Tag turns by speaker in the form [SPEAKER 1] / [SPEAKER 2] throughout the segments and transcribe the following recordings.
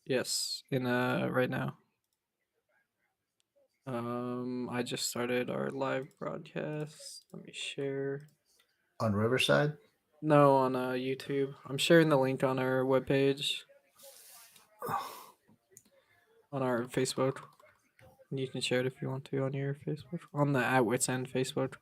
[SPEAKER 1] Yes, in right now. I just started our live broadcast. Let me share.
[SPEAKER 2] On Riverside?
[SPEAKER 1] No, on YouTube. I'm sharing the link on our webpage on our Facebook. You can share it if you want to on your Facebook on the At Wits End Facebook.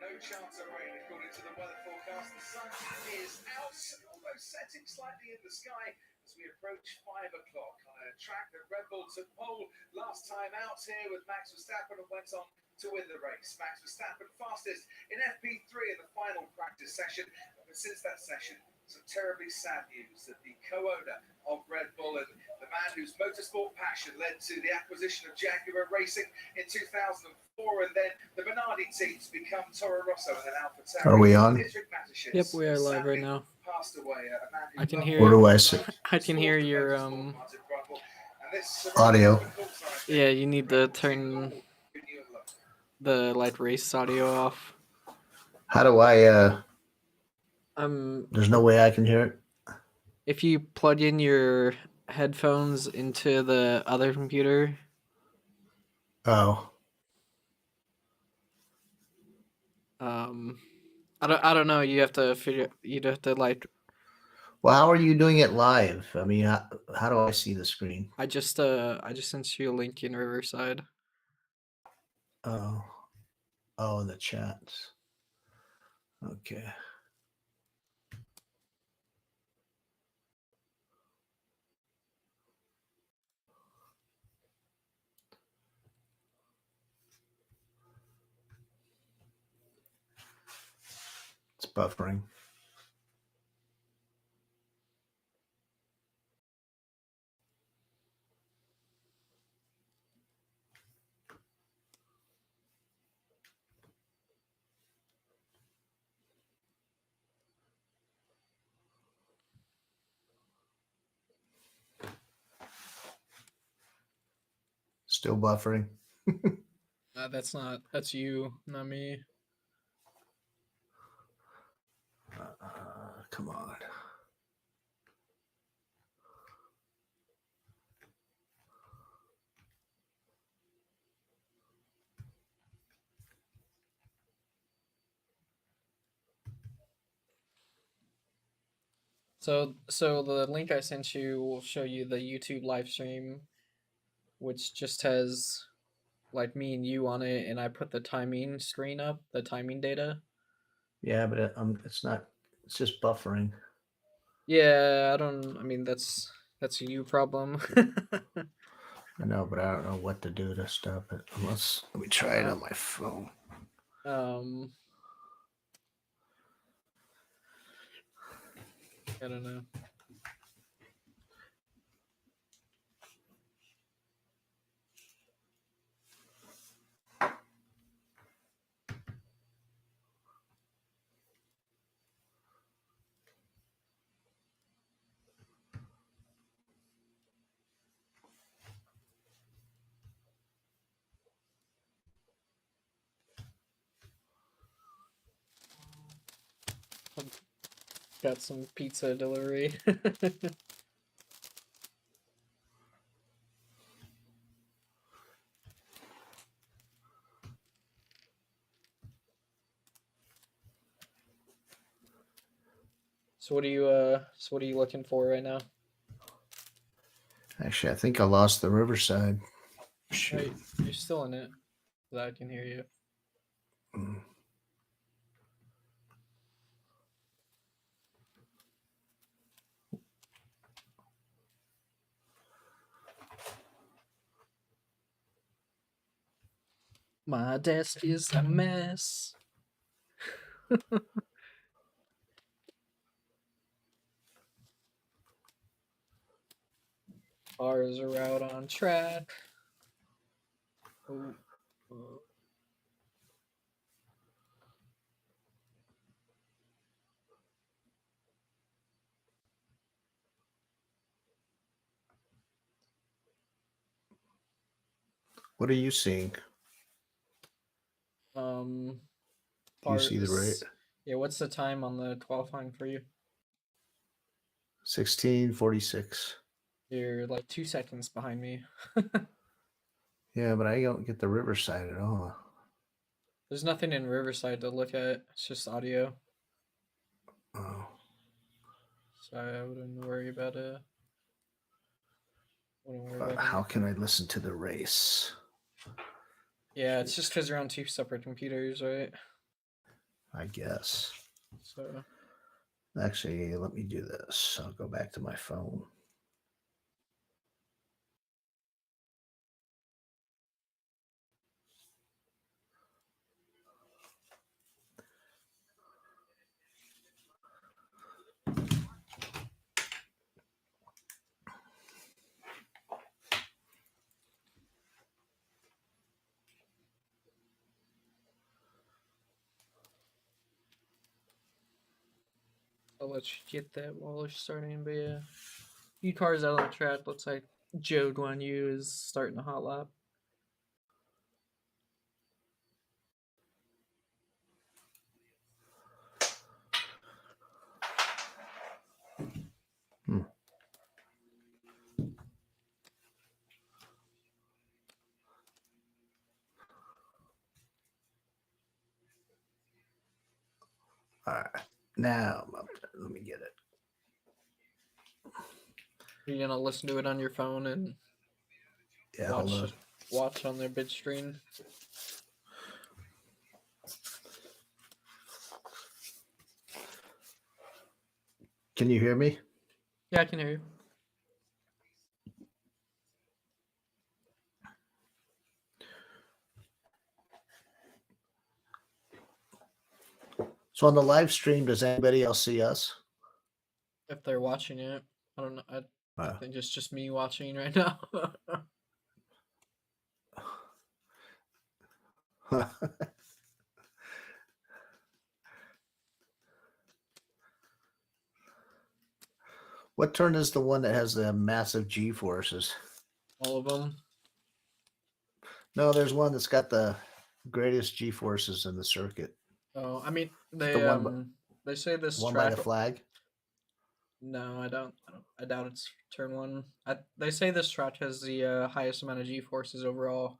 [SPEAKER 3] No chance of rain according to the weather forecast. The sun is out, almost setting slightly in the sky as we approach 5 o'clock on a track that Red Bull took pole last time out here with Max Verstappen and went on to win the race. Max Verstappen fastest in FP3 in the final practice session. But since that session, some terribly sad news that the co-owner of Red Bull and the man whose motorsport passion led to the acquisition of Jaguar Racing in 2004, and then the Minardi teams become Toro Rosso and then Alfa Tauri.
[SPEAKER 2] Are we on?
[SPEAKER 1] Yep, we are live right now.
[SPEAKER 3] Passed away, a man who
[SPEAKER 1] I can hear.
[SPEAKER 2] Where do I sit?
[SPEAKER 1] I can hear your
[SPEAKER 2] Audio.
[SPEAKER 1] Yeah, you need to turn the like race audio off.
[SPEAKER 2] How do I there's no way I can hear it?
[SPEAKER 1] If you plug in your headphones into the other computer.
[SPEAKER 2] Oh.
[SPEAKER 1] I don't know. You have to figure. You'd have to like.
[SPEAKER 2] Well, how are you doing it live? I mean, how do I see the screen?
[SPEAKER 1] I just sent you a link in Riverside.
[SPEAKER 2] Oh, in the chats. Okay. It's buffering. Still buffering.
[SPEAKER 1] That's you, not me.
[SPEAKER 2] Come on.
[SPEAKER 1] So the link I sent you will show you the YouTube live stream, which just has like me and you on it, and I put the timing screen up, the timing data.
[SPEAKER 2] Yeah, but it's not. It's just buffering.
[SPEAKER 1] Yeah, I mean that's a you problem.
[SPEAKER 2] I know, but I don't know what to do to stop it. Let me try it on my phone.
[SPEAKER 1] I don't know. Got some pizza delivery. So what are you looking for right now?
[SPEAKER 2] Actually, I think I lost the Riverside.
[SPEAKER 1] Right, you're still in it. So I can hear you. My desk is a mess. Cars are out on track. Oh.
[SPEAKER 2] What are you seeing?
[SPEAKER 1] Um,
[SPEAKER 2] Do you see the rate?
[SPEAKER 1] Yeah, what's the time on the qualifying for you?
[SPEAKER 2] 16:46.
[SPEAKER 1] You're like 2 seconds behind me.
[SPEAKER 2] Yeah, but I don't get the Riverside at all.
[SPEAKER 1] There's nothing in Riverside to look at. It's just audio,
[SPEAKER 2] Oh.
[SPEAKER 1] so I wouldn't worry about it. Wouldn't worry about
[SPEAKER 2] How
[SPEAKER 1] anything.
[SPEAKER 2] can I listen to the race?
[SPEAKER 1] Yeah, it's just because you're on 2 separate computers, right?
[SPEAKER 2] I guess.
[SPEAKER 1] So
[SPEAKER 2] Actually, let me do this. I'll go back to my phone.
[SPEAKER 1] I'll let you get that while we're starting. But yeah, few cars out on the track. Looks like Joe Guan Yu is starting a hot lap.
[SPEAKER 2] All right. Now I'm up there. Let me get it.
[SPEAKER 1] You're gonna listen to it on your phone and
[SPEAKER 2] Yeah, hold on.
[SPEAKER 1] watch on their big screen.
[SPEAKER 2] Can you hear me?
[SPEAKER 1] Yeah, I can hear you.
[SPEAKER 2] So on the live stream, does anybody else see us?
[SPEAKER 1] If they're watching it, I don't know. I
[SPEAKER 2] Uh,
[SPEAKER 1] think it's just me watching right now.
[SPEAKER 2] What turn is the one that has the massive G forces?
[SPEAKER 1] All of them.
[SPEAKER 2] No, there's one that's got the greatest G forces in the circuit.
[SPEAKER 1] Oh, I mean
[SPEAKER 2] The
[SPEAKER 1] they say this
[SPEAKER 2] one by
[SPEAKER 1] track.
[SPEAKER 2] the flag.
[SPEAKER 1] No, I don't. I doubt it's turn one. They say this track has the highest amount of G forces overall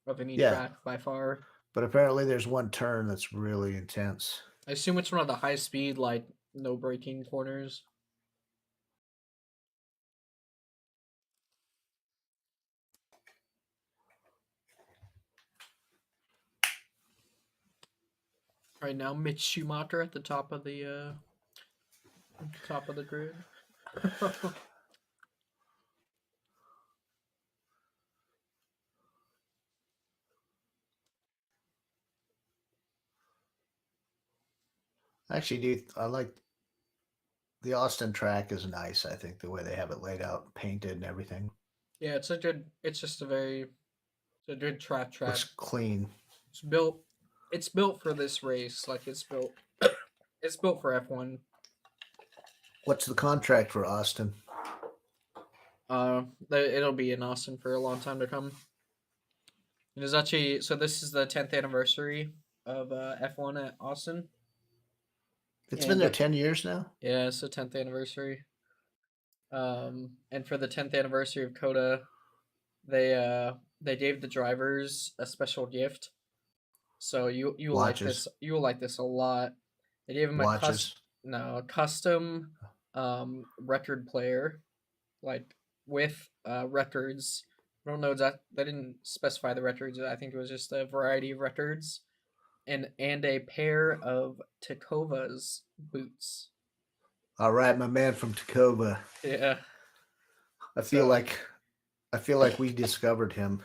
[SPEAKER 1] of any
[SPEAKER 2] Yeah.
[SPEAKER 1] track by far.
[SPEAKER 2] But apparently there's one turn that's really intense.
[SPEAKER 1] I assume it's one of the high speed, like no braking corners. Right now, Mitch Schumacher at the top of the grid.
[SPEAKER 2] Actually, dude, I like the Austin track is nice. I think the way they have it laid out, painted and everything.
[SPEAKER 1] Yeah, it's a good. It's just it's a good track.
[SPEAKER 2] Looks clean.
[SPEAKER 1] It's built. It's built for this race. Like it's built. It's built for F1.
[SPEAKER 2] What's the contract for Austin?
[SPEAKER 1] It'll be in Austin for a long time to come. It is actually so. This is the 10th anniversary of F1 at Austin.
[SPEAKER 2] It's been there 10 years now.
[SPEAKER 1] Yeah, it's the 10th anniversary. And for the 10th anniversary of COTA, they gave the drivers a special gift. So you will like
[SPEAKER 2] Watches.
[SPEAKER 1] this. You will like this a lot. They gave him
[SPEAKER 2] Watches.
[SPEAKER 1] a custom record player, like with records. I don't know that they didn't specify the records. I think it was just a variety of records, and a pair of Takova's boots.
[SPEAKER 2] All right, my man from Tacoma.
[SPEAKER 1] Yeah.
[SPEAKER 2] I feel like we discovered him.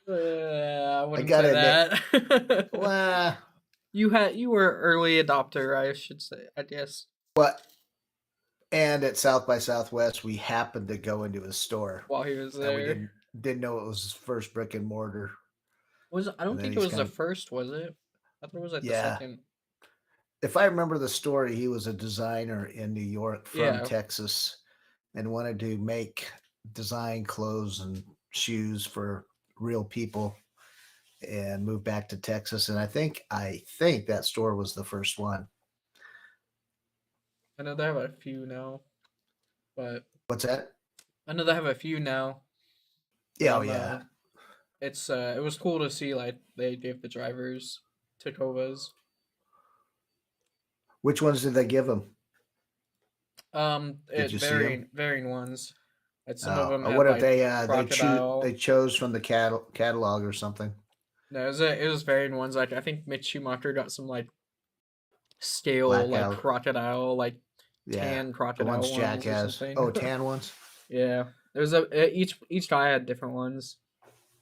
[SPEAKER 1] I wouldn't
[SPEAKER 2] gotta
[SPEAKER 1] say that.
[SPEAKER 2] Well,
[SPEAKER 1] You were early adopter, I should say. I guess.
[SPEAKER 2] but and at South by Southwest, we happened to go into his store
[SPEAKER 1] While he was
[SPEAKER 2] and
[SPEAKER 1] there,
[SPEAKER 2] we didn't know it was his first brick and mortar.
[SPEAKER 1] I don't think it was the first, was it? I thought it was like the second.
[SPEAKER 2] If I remember the story, he was a designer in New York from Texas and wanted to make design clothes and shoes for real people and moved back to Texas. And I think that store was the first one.
[SPEAKER 1] I know they have a few now, but
[SPEAKER 2] What's that?
[SPEAKER 1] I know they have a few now.
[SPEAKER 2] Yeah, oh
[SPEAKER 1] And
[SPEAKER 2] yeah.
[SPEAKER 1] it was cool to see like they gave the drivers Tacovas.
[SPEAKER 2] Which ones did they give them? Did you see them?
[SPEAKER 1] Varying ones. Like some of them had
[SPEAKER 2] What if
[SPEAKER 1] like
[SPEAKER 2] they
[SPEAKER 1] crocodile.
[SPEAKER 2] chose from the catalog or something?
[SPEAKER 1] No, it was varying ones. Like I think Mitch Schumacher got some like scale
[SPEAKER 2] Black
[SPEAKER 1] like
[SPEAKER 2] out.
[SPEAKER 1] crocodile, like
[SPEAKER 2] Yeah,
[SPEAKER 1] tan
[SPEAKER 2] the
[SPEAKER 1] crocodile
[SPEAKER 2] ones Jack
[SPEAKER 1] ones or
[SPEAKER 2] has.
[SPEAKER 1] something.
[SPEAKER 2] Oh, tan ones.
[SPEAKER 1] Yeah, there was each guy had different ones.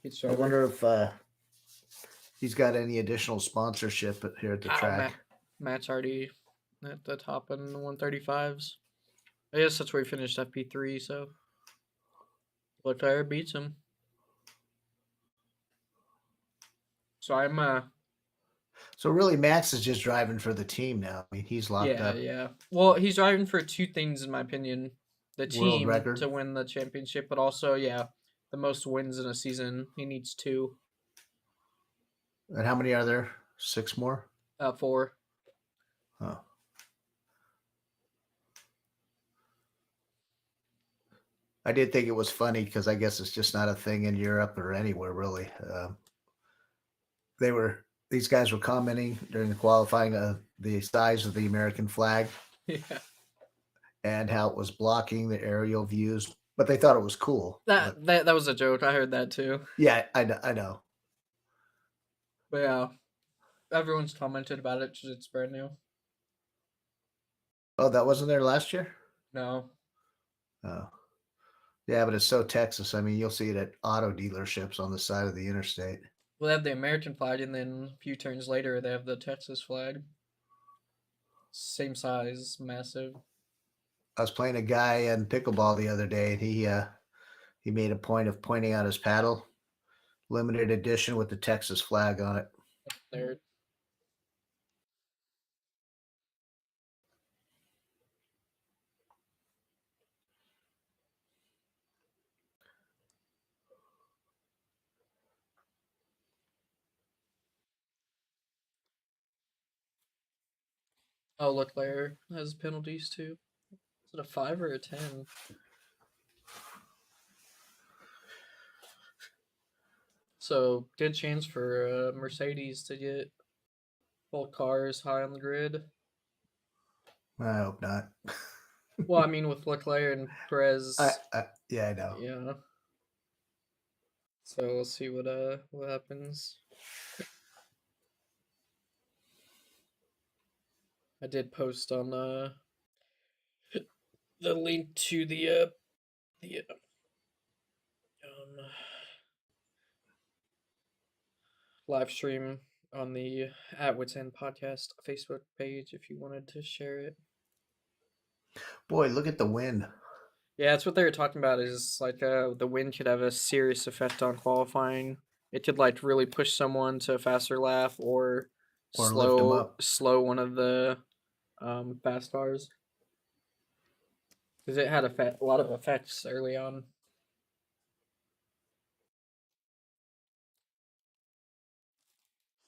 [SPEAKER 1] Each
[SPEAKER 2] I
[SPEAKER 1] driver.
[SPEAKER 2] wonder if he's got any additional sponsorship here at the track.
[SPEAKER 1] Matt's already at the top in the 135s. I guess that's where he finished FP3. So Leclerc beats him. So
[SPEAKER 2] So really, Max is just driving for the team now. I mean, he's locked up.
[SPEAKER 1] Yeah. Well, he's driving for two things in my opinion: the
[SPEAKER 2] World
[SPEAKER 1] team
[SPEAKER 2] record.
[SPEAKER 1] to win the championship, but also the most wins in a season. He needs 2.
[SPEAKER 2] And how many are there? 6 more?
[SPEAKER 1] 4.
[SPEAKER 2] Oh. I did think it was funny because I guess it's just not a thing in Europe or anywhere really. These guys were commenting during the qualifying the size of the American flag
[SPEAKER 1] Yeah.
[SPEAKER 2] and how it was blocking the aerial views, but they thought it was cool.
[SPEAKER 1] That was a joke. I heard that too.
[SPEAKER 2] Yeah, I know.
[SPEAKER 1] But yeah, everyone's commented about it because it's brand new.
[SPEAKER 2] Oh, that wasn't there last year?
[SPEAKER 1] No.
[SPEAKER 2] Oh. Yeah, but it's so Texas. I mean, you'll see it at auto dealerships on the side of the interstate.
[SPEAKER 1] Well, they have the American flag, and then a few turns later, they have the Texas flag. Same size, massive.
[SPEAKER 2] I was playing a guy in pickleball the other day, and he made a point of pointing out his paddle, limited edition with the Texas flag on it.
[SPEAKER 1] There. Oh, Leclerc has penalties too. Is it a 5 or a 10? So good chance for Mercedes to get both cars high on the grid.
[SPEAKER 2] I hope not.
[SPEAKER 1] Well, I mean with Leclerc and Perez.
[SPEAKER 2] Yeah, I know.
[SPEAKER 1] Yeah. So we'll see what happens. I did post on the link to the live stream on the At Wits End podcast Facebook page if you wanted to share it.
[SPEAKER 2] Boy, look at the wind.
[SPEAKER 1] Yeah, that's what they were talking about. Is like the wind could have a serious effect on qualifying. It could like really push someone to a faster lap or
[SPEAKER 2] lift them up.
[SPEAKER 1] slow one of the fast cars. Because it had a lot of effects early on.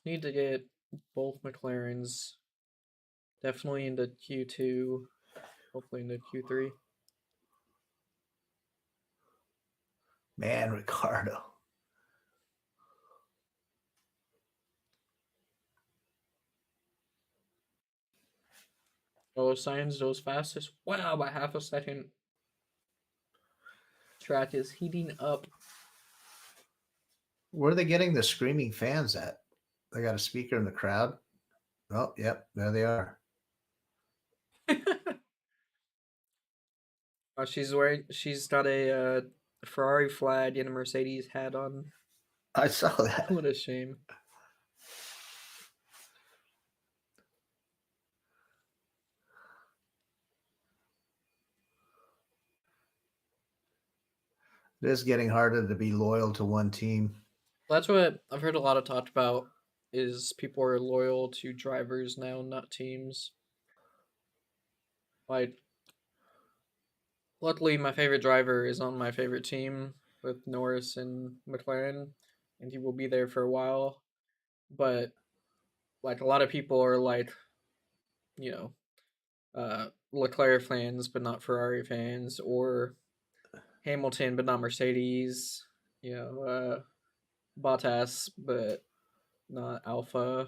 [SPEAKER 1] Need to get both McLarens definitely into Q2, hopefully into Q3.
[SPEAKER 2] Man, Ricardo.
[SPEAKER 1] Oh, Sainz goes fastest. Wow, by half a second. Track is heating up.
[SPEAKER 2] Where are they getting the screaming fans at? They got a speaker in the crowd. Oh, yep, there they are.
[SPEAKER 1] Oh, she's got a Ferrari flag and a Mercedes hat on.
[SPEAKER 2] I saw that.
[SPEAKER 1] What a shame.
[SPEAKER 2] It is getting harder to be loyal to one team.
[SPEAKER 1] That's what I've heard a lot of talked about. Is people are loyal to drivers now, not teams. Like, luckily, my favorite driver is on my favorite team, with Norris and McLaren, and he will be there for a while. But like a lot of people are like, you know, Leclerc fans but not Ferrari fans, or Hamilton but not Mercedes. You know, Bottas but not Alpha.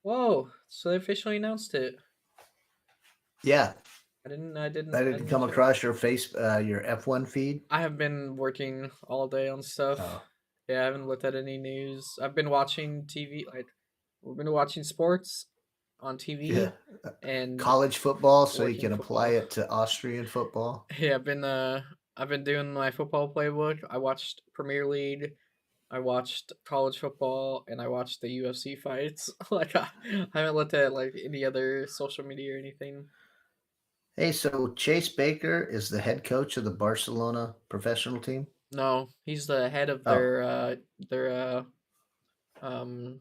[SPEAKER 1] Whoa! So they officially announced it.
[SPEAKER 2] Yeah,
[SPEAKER 1] I didn't. I didn't.
[SPEAKER 2] that
[SPEAKER 1] I
[SPEAKER 2] didn't
[SPEAKER 1] didn't
[SPEAKER 2] come
[SPEAKER 1] check.
[SPEAKER 2] across your F1 feed.
[SPEAKER 1] I have been working all day on stuff.
[SPEAKER 2] Oh,
[SPEAKER 1] Yeah, I haven't looked at any news. I've been watching TV. Like, we've been watching sports on
[SPEAKER 2] yeah,
[SPEAKER 1] TV and
[SPEAKER 2] college football, so you
[SPEAKER 1] working
[SPEAKER 2] can apply
[SPEAKER 1] football.
[SPEAKER 2] it to Austrian football.
[SPEAKER 1] Yeah, I've been doing my football playbook. I watched Premier League. I watched college football, and I watched the UFC fights. Like, I haven't looked at like any other social media or anything.
[SPEAKER 2] Hey, so Chase Baker is the head coach of the Barcelona professional team.
[SPEAKER 1] No, he's the head of
[SPEAKER 2] Oh,
[SPEAKER 1] their um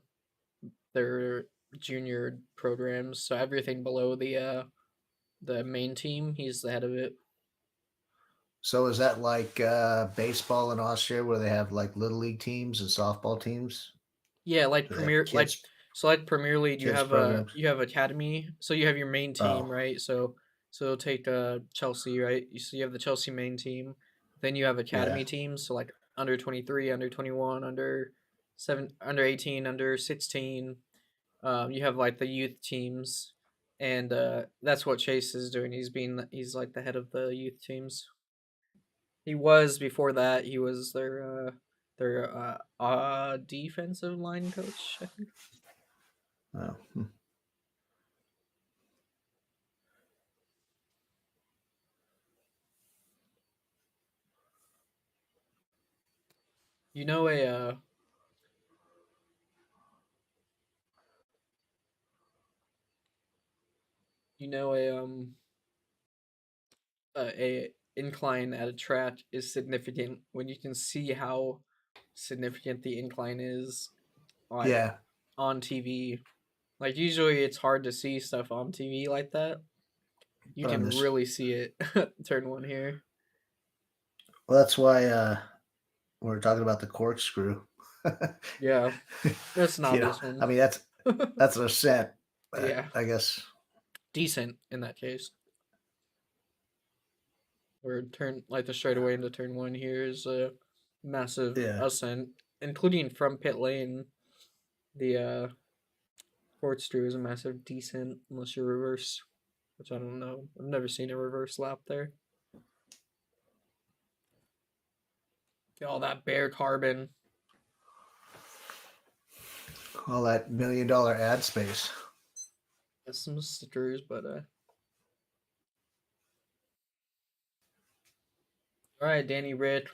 [SPEAKER 1] their junior programs. So everything below the main team, he's the head of it.
[SPEAKER 2] so is that like baseball in Austria, where they have like little league teams and softball teams?
[SPEAKER 1] Yeah, like
[SPEAKER 2] Do they have
[SPEAKER 1] Premier like so like Premier League,
[SPEAKER 2] kids programs?
[SPEAKER 1] you have academy. So you have your main team,
[SPEAKER 2] Oh,
[SPEAKER 1] right? So take Chelsea, right? So you have the Chelsea main team. Then you have
[SPEAKER 2] yeah.
[SPEAKER 1] academy teams, so like under 23, under 21, under 18, under 16. You have like the youth teams, and that's what Chase is doing. He's like the head of the youth teams. He was before that. He was their defensive line coach, I think.
[SPEAKER 2] Oh.
[SPEAKER 1] You know a incline at a track is significant when you can see how significant the incline is, like
[SPEAKER 2] Yeah,
[SPEAKER 1] on TV. Like usually it's hard to see stuff on TV like that. You
[SPEAKER 2] but on
[SPEAKER 1] can
[SPEAKER 2] this,
[SPEAKER 1] really see it. Turn one here.
[SPEAKER 2] well, that's why we're talking about the corkscrew.
[SPEAKER 1] Yeah, it's not
[SPEAKER 2] You know,
[SPEAKER 1] this one.
[SPEAKER 2] I mean that's an ascent.
[SPEAKER 1] Yeah,
[SPEAKER 2] I guess.
[SPEAKER 1] decent in that case. Or turn like the straightaway into turn one here is a massive
[SPEAKER 2] Yeah.
[SPEAKER 1] ascent, including from pit lane. The corkscrew is a massive descent unless you reverse, which I don't know. I've never seen a reverse lap there. All that bare carbon.
[SPEAKER 2] All that $1 million ad space.
[SPEAKER 1] Has some stickers, but all right, Danny Rick.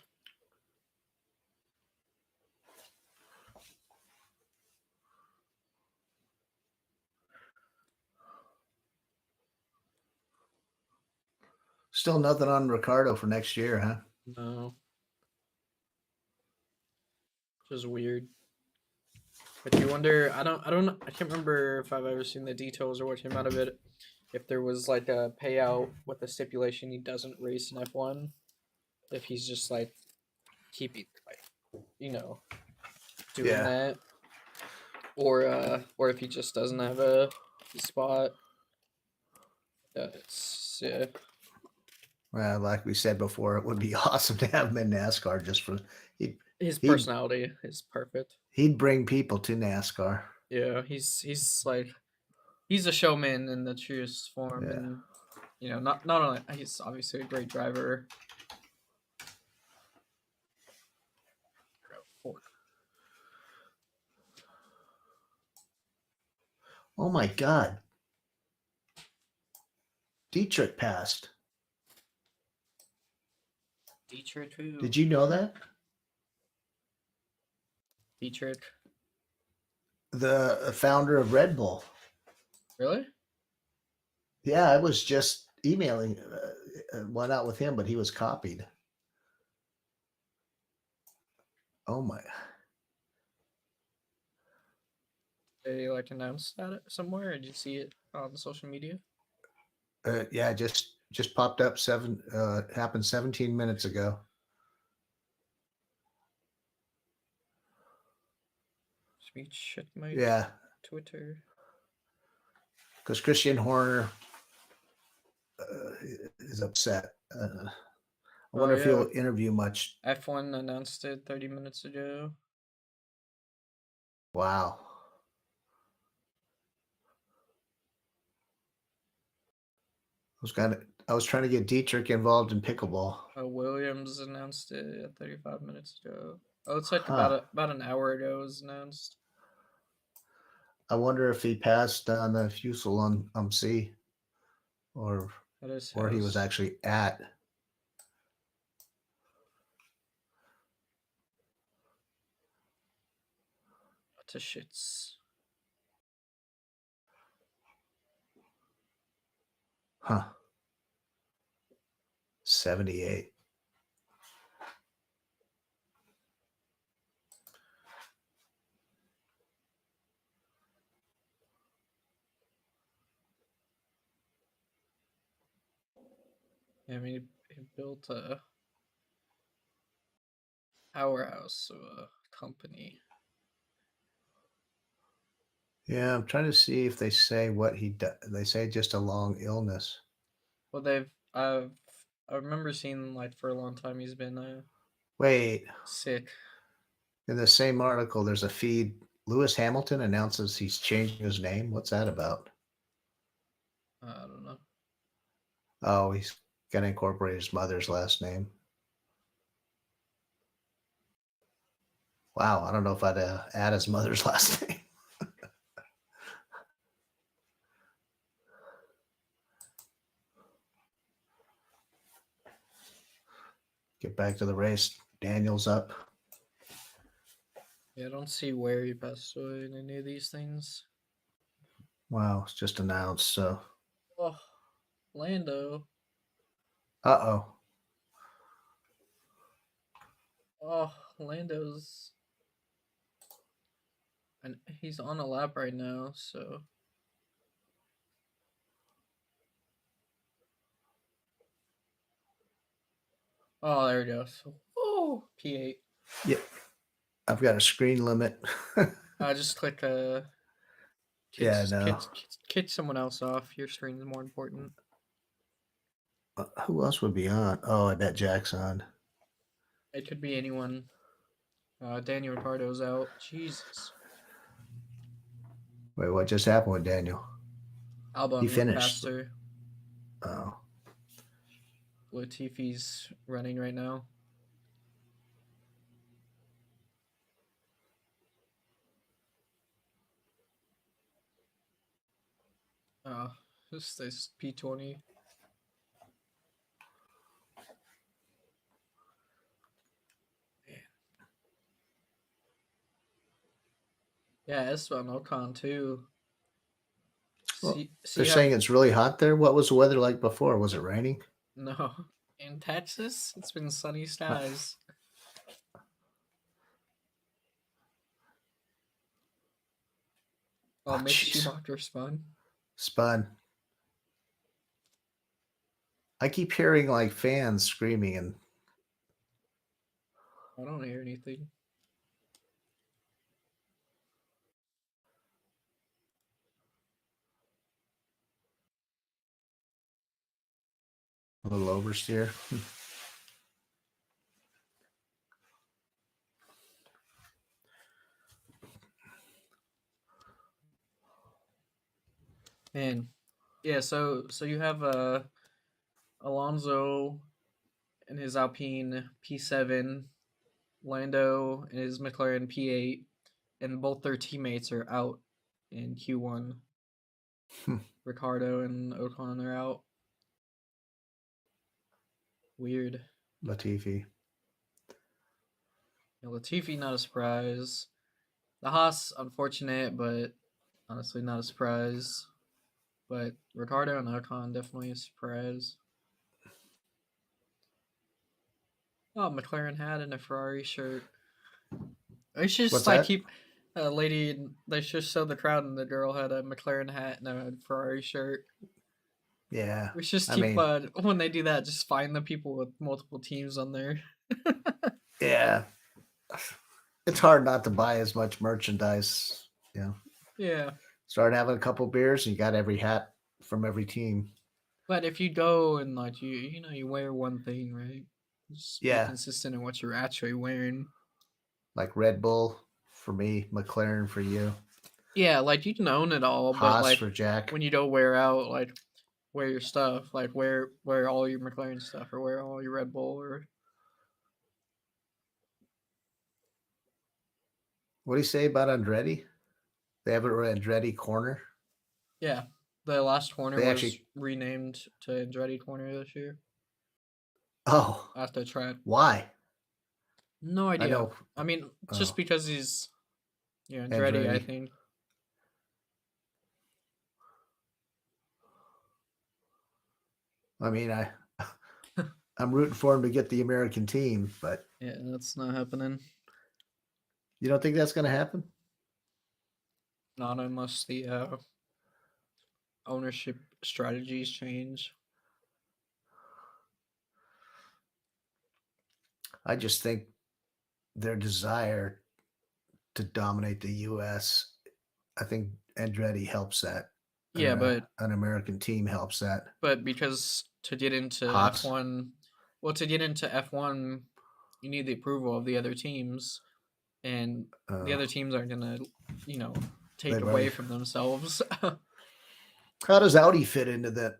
[SPEAKER 2] Still nothing on Ricardo for next year, huh?
[SPEAKER 1] No, just weird. But you wonder. I don't. I can't remember if I've ever seen the details or what came out of it. If there was like a payout with the stipulation he doesn't race in F1, if he's just like keeping like doing
[SPEAKER 2] Yeah.
[SPEAKER 1] that, or if he just doesn't have a spot. It's yeah.
[SPEAKER 2] Well, like we said before, it would be awesome to have him in NASCAR just for he'd
[SPEAKER 1] His
[SPEAKER 2] he'd
[SPEAKER 1] personality is perfect.
[SPEAKER 2] he'd bring people to NASCAR.
[SPEAKER 1] Yeah, he's like he's a showman in the truest form,
[SPEAKER 2] Yeah.
[SPEAKER 1] and not only he's obviously a great driver.
[SPEAKER 2] Oh my God. Dietrich passed.
[SPEAKER 1] Dietrich who?
[SPEAKER 2] Did you know that?
[SPEAKER 1] Dietrich.
[SPEAKER 2] The founder of Red Bull.
[SPEAKER 1] Really?
[SPEAKER 2] Yeah, I was just emailing one out with him, but he was copied. Oh my.
[SPEAKER 1] They like announced that somewhere? Or did you see it on social media?
[SPEAKER 2] Yeah, just just popped up. Happened 17 minutes ago.
[SPEAKER 1] Speech checkmate.
[SPEAKER 2] Yeah,
[SPEAKER 1] Twitter.
[SPEAKER 2] because Christian Horner is upset. I wonder if he'll interview much.
[SPEAKER 1] F1 announced it 30 minutes ago.
[SPEAKER 2] Wow. I was trying to get Dietrich involved in pickleball.
[SPEAKER 1] Williams announced it 35 minutes ago. Oh, it's like
[SPEAKER 2] Huh.
[SPEAKER 1] about an hour ago it was announced.
[SPEAKER 2] I wonder if he passed on the Fusel on C, or where he was actually at.
[SPEAKER 1] To shits.
[SPEAKER 2] Huh. 78.
[SPEAKER 1] Yeah, I mean, he built a powerhouse of a company.
[SPEAKER 2] Yeah, I'm trying to see if they say what he does. They say just a long illness.
[SPEAKER 1] Well, I remember seeing like for a long time he's been
[SPEAKER 2] Wait,
[SPEAKER 1] sick.
[SPEAKER 2] in the same article, there's a feed. Lewis Hamilton announces he's changing his name. What's that about?
[SPEAKER 1] I don't know.
[SPEAKER 2] Oh, he's going to incorporate his mother's last name. Wow, I don't know if I'd add his mother's last name. Get back to the race. Daniel's up.
[SPEAKER 1] Yeah, I don't see where he passed away in any of these things.
[SPEAKER 2] Wow, it's just announced. So.
[SPEAKER 1] Oh, Lando.
[SPEAKER 2] Uh-oh.
[SPEAKER 1] Oh, Lando's. And he's on a lap right now, so. Oh, there it goes. Oh, P8.
[SPEAKER 2] Yeah, I've got a screen limit.
[SPEAKER 1] Just click
[SPEAKER 2] Yeah, no.
[SPEAKER 1] kick someone else off. Your screen is more important.
[SPEAKER 2] Who else would be on? Oh, I bet Jack's on.
[SPEAKER 1] It could be anyone. Daniel Ricciardo's out. Jesus.
[SPEAKER 2] Wait, what just happened with Daniel?
[SPEAKER 1] Albon
[SPEAKER 2] He finished.
[SPEAKER 1] faster.
[SPEAKER 2] Oh.
[SPEAKER 1] Latifi's running right now. This P20. Yeah, Esteban Ocon too.
[SPEAKER 2] Well, they're saying it's really hot there. What was the weather like before? Was it raining?
[SPEAKER 1] No. In Texas, it's been sunny skies. Oh, Mick Schumacher spun.
[SPEAKER 2] I keep hearing like fans screaming and
[SPEAKER 1] I don't hear anything.
[SPEAKER 2] a little oversteer.
[SPEAKER 1] Man, yeah. So you have Alonso and his Alpine P7, Lando and his McLaren P8, and both their teammates are out in Q1. Ricardo and Ocon are out. Weird.
[SPEAKER 2] Latifi.
[SPEAKER 1] Yeah, Latifi, not a surprise. The Haas, unfortunate, but honestly not a surprise. But Ricardo and Ocon, definitely a surprise. Oh, McLaren hat and a Ferrari shirt. They should just keep a lady. They should show the crowd, and the girl had a McLaren hat and a Ferrari shirt.
[SPEAKER 2] Yeah.
[SPEAKER 1] We should just
[SPEAKER 2] I
[SPEAKER 1] keep
[SPEAKER 2] mean,
[SPEAKER 1] when they do that, just find the people with multiple teams on there.
[SPEAKER 2] yeah. It's hard not to buy as much merchandise. You know,
[SPEAKER 1] Yeah.
[SPEAKER 2] start having a couple beers and you got every hat from every team.
[SPEAKER 1] But if you go and like you wear one thing, right? Just be
[SPEAKER 2] Yeah.
[SPEAKER 1] consistent in what you're actually wearing.
[SPEAKER 2] Like Red Bull for me, McLaren for you,
[SPEAKER 1] Yeah, like you can own it all, but
[SPEAKER 2] Haas
[SPEAKER 1] like
[SPEAKER 2] for Jack.
[SPEAKER 1] when you don't wear out, like wear your stuff, like wear all your McLaren stuff or wear all your Red Bull or
[SPEAKER 2] What do you say about Andretti? They have an Andretti corner.
[SPEAKER 1] yeah. The last corner
[SPEAKER 2] They
[SPEAKER 1] was
[SPEAKER 2] actually.
[SPEAKER 1] renamed to Andretti Corner this year
[SPEAKER 2] Oh,
[SPEAKER 1] at the track.
[SPEAKER 2] why?
[SPEAKER 1] No
[SPEAKER 2] I
[SPEAKER 1] idea.
[SPEAKER 2] know.
[SPEAKER 1] I mean, just
[SPEAKER 2] Oh,
[SPEAKER 1] because he's Andretti, I
[SPEAKER 2] Andretti.
[SPEAKER 1] think.
[SPEAKER 2] I mean, I'm rooting for him to get the American team, but
[SPEAKER 1] Yeah, that's not happening.
[SPEAKER 2] you don't think that's going to happen?
[SPEAKER 1] Not unless the ownership strategies change.
[SPEAKER 2] I just think their desire to dominate the U.S. I think Andretti helps that.
[SPEAKER 1] Yeah,
[SPEAKER 2] And,
[SPEAKER 1] but
[SPEAKER 2] an American team helps that.
[SPEAKER 1] because to get into
[SPEAKER 2] Hops.
[SPEAKER 1] F1, well, to get into F1, you need the approval of the other teams, and the other teams aren't gonna, take
[SPEAKER 2] They've
[SPEAKER 1] away
[SPEAKER 2] already-
[SPEAKER 1] from themselves.
[SPEAKER 2] How does Audi fit into that?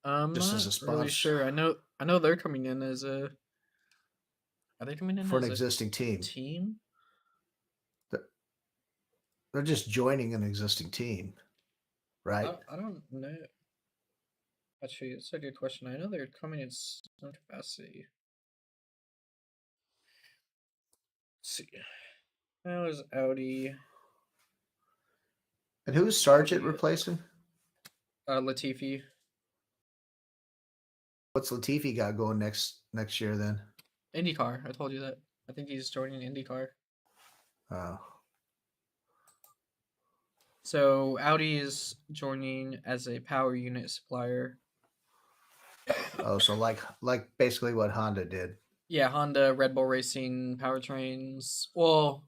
[SPEAKER 1] I'm
[SPEAKER 2] Just
[SPEAKER 1] not
[SPEAKER 2] as a
[SPEAKER 1] really
[SPEAKER 2] sponsor.
[SPEAKER 1] sure. I know they're coming in as a. Are they coming in
[SPEAKER 2] For an
[SPEAKER 1] as
[SPEAKER 2] existing
[SPEAKER 1] a
[SPEAKER 2] team.
[SPEAKER 1] team?
[SPEAKER 2] They're just joining an existing team, right?
[SPEAKER 1] I don't know. Actually, it's a good question. I know they're coming in some capacity. Let's see. How is Audi?
[SPEAKER 2] And who's Sargent
[SPEAKER 1] Audi,
[SPEAKER 2] replacing?
[SPEAKER 1] Latifi.
[SPEAKER 2] What's Latifi got going next year then?
[SPEAKER 1] IndyCar. I told you that. I think he's joining IndyCar.
[SPEAKER 2] Oh,
[SPEAKER 1] So Audi is joining as a power unit supplier.
[SPEAKER 2] so like basically what Honda did.
[SPEAKER 1] Yeah, Honda, Red Bull Racing powertrains. Well,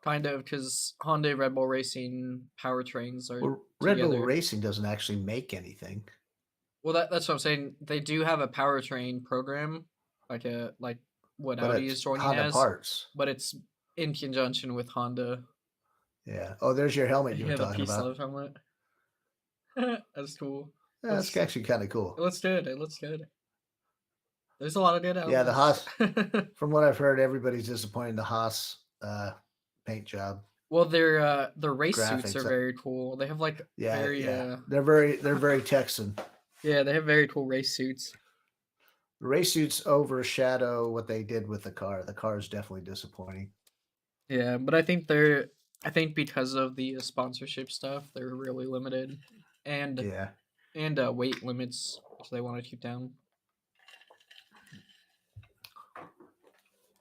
[SPEAKER 1] kind of, because Honda, Red Bull Racing powertrains are
[SPEAKER 2] Well, Red Bull
[SPEAKER 1] together.
[SPEAKER 2] Racing doesn't actually make anything.
[SPEAKER 1] Well, that's what I'm saying. They do have a powertrain program, like what
[SPEAKER 2] But
[SPEAKER 1] Audi
[SPEAKER 2] it's
[SPEAKER 1] is joining
[SPEAKER 2] Honda
[SPEAKER 1] as,
[SPEAKER 2] parts.
[SPEAKER 1] but it's in conjunction with Honda.
[SPEAKER 2] Yeah. Oh, there's your helmet you were
[SPEAKER 1] Yeah, the
[SPEAKER 2] talking
[SPEAKER 1] Peace
[SPEAKER 2] about.
[SPEAKER 1] Love helmet. That's cool.
[SPEAKER 2] Yeah, that's actually kind of cool.
[SPEAKER 1] It looks good. It looks good. There's a lot of good helmets.
[SPEAKER 2] Yeah, the Haas. From what I've heard, everybody's disappointed in the Haas paint job.
[SPEAKER 1] Well, their race suits
[SPEAKER 2] Graphics.
[SPEAKER 1] are very cool. They have like
[SPEAKER 2] Yeah,
[SPEAKER 1] very
[SPEAKER 2] yeah. They're very Texan.
[SPEAKER 1] yeah, they have very cool race suits.
[SPEAKER 2] The race suits overshadow what they did with the car. The car is definitely disappointing.
[SPEAKER 1] Yeah, but I think because of the sponsorship stuff, they're really limited, and
[SPEAKER 2] Yeah.
[SPEAKER 1] weight limits, which they want to keep down.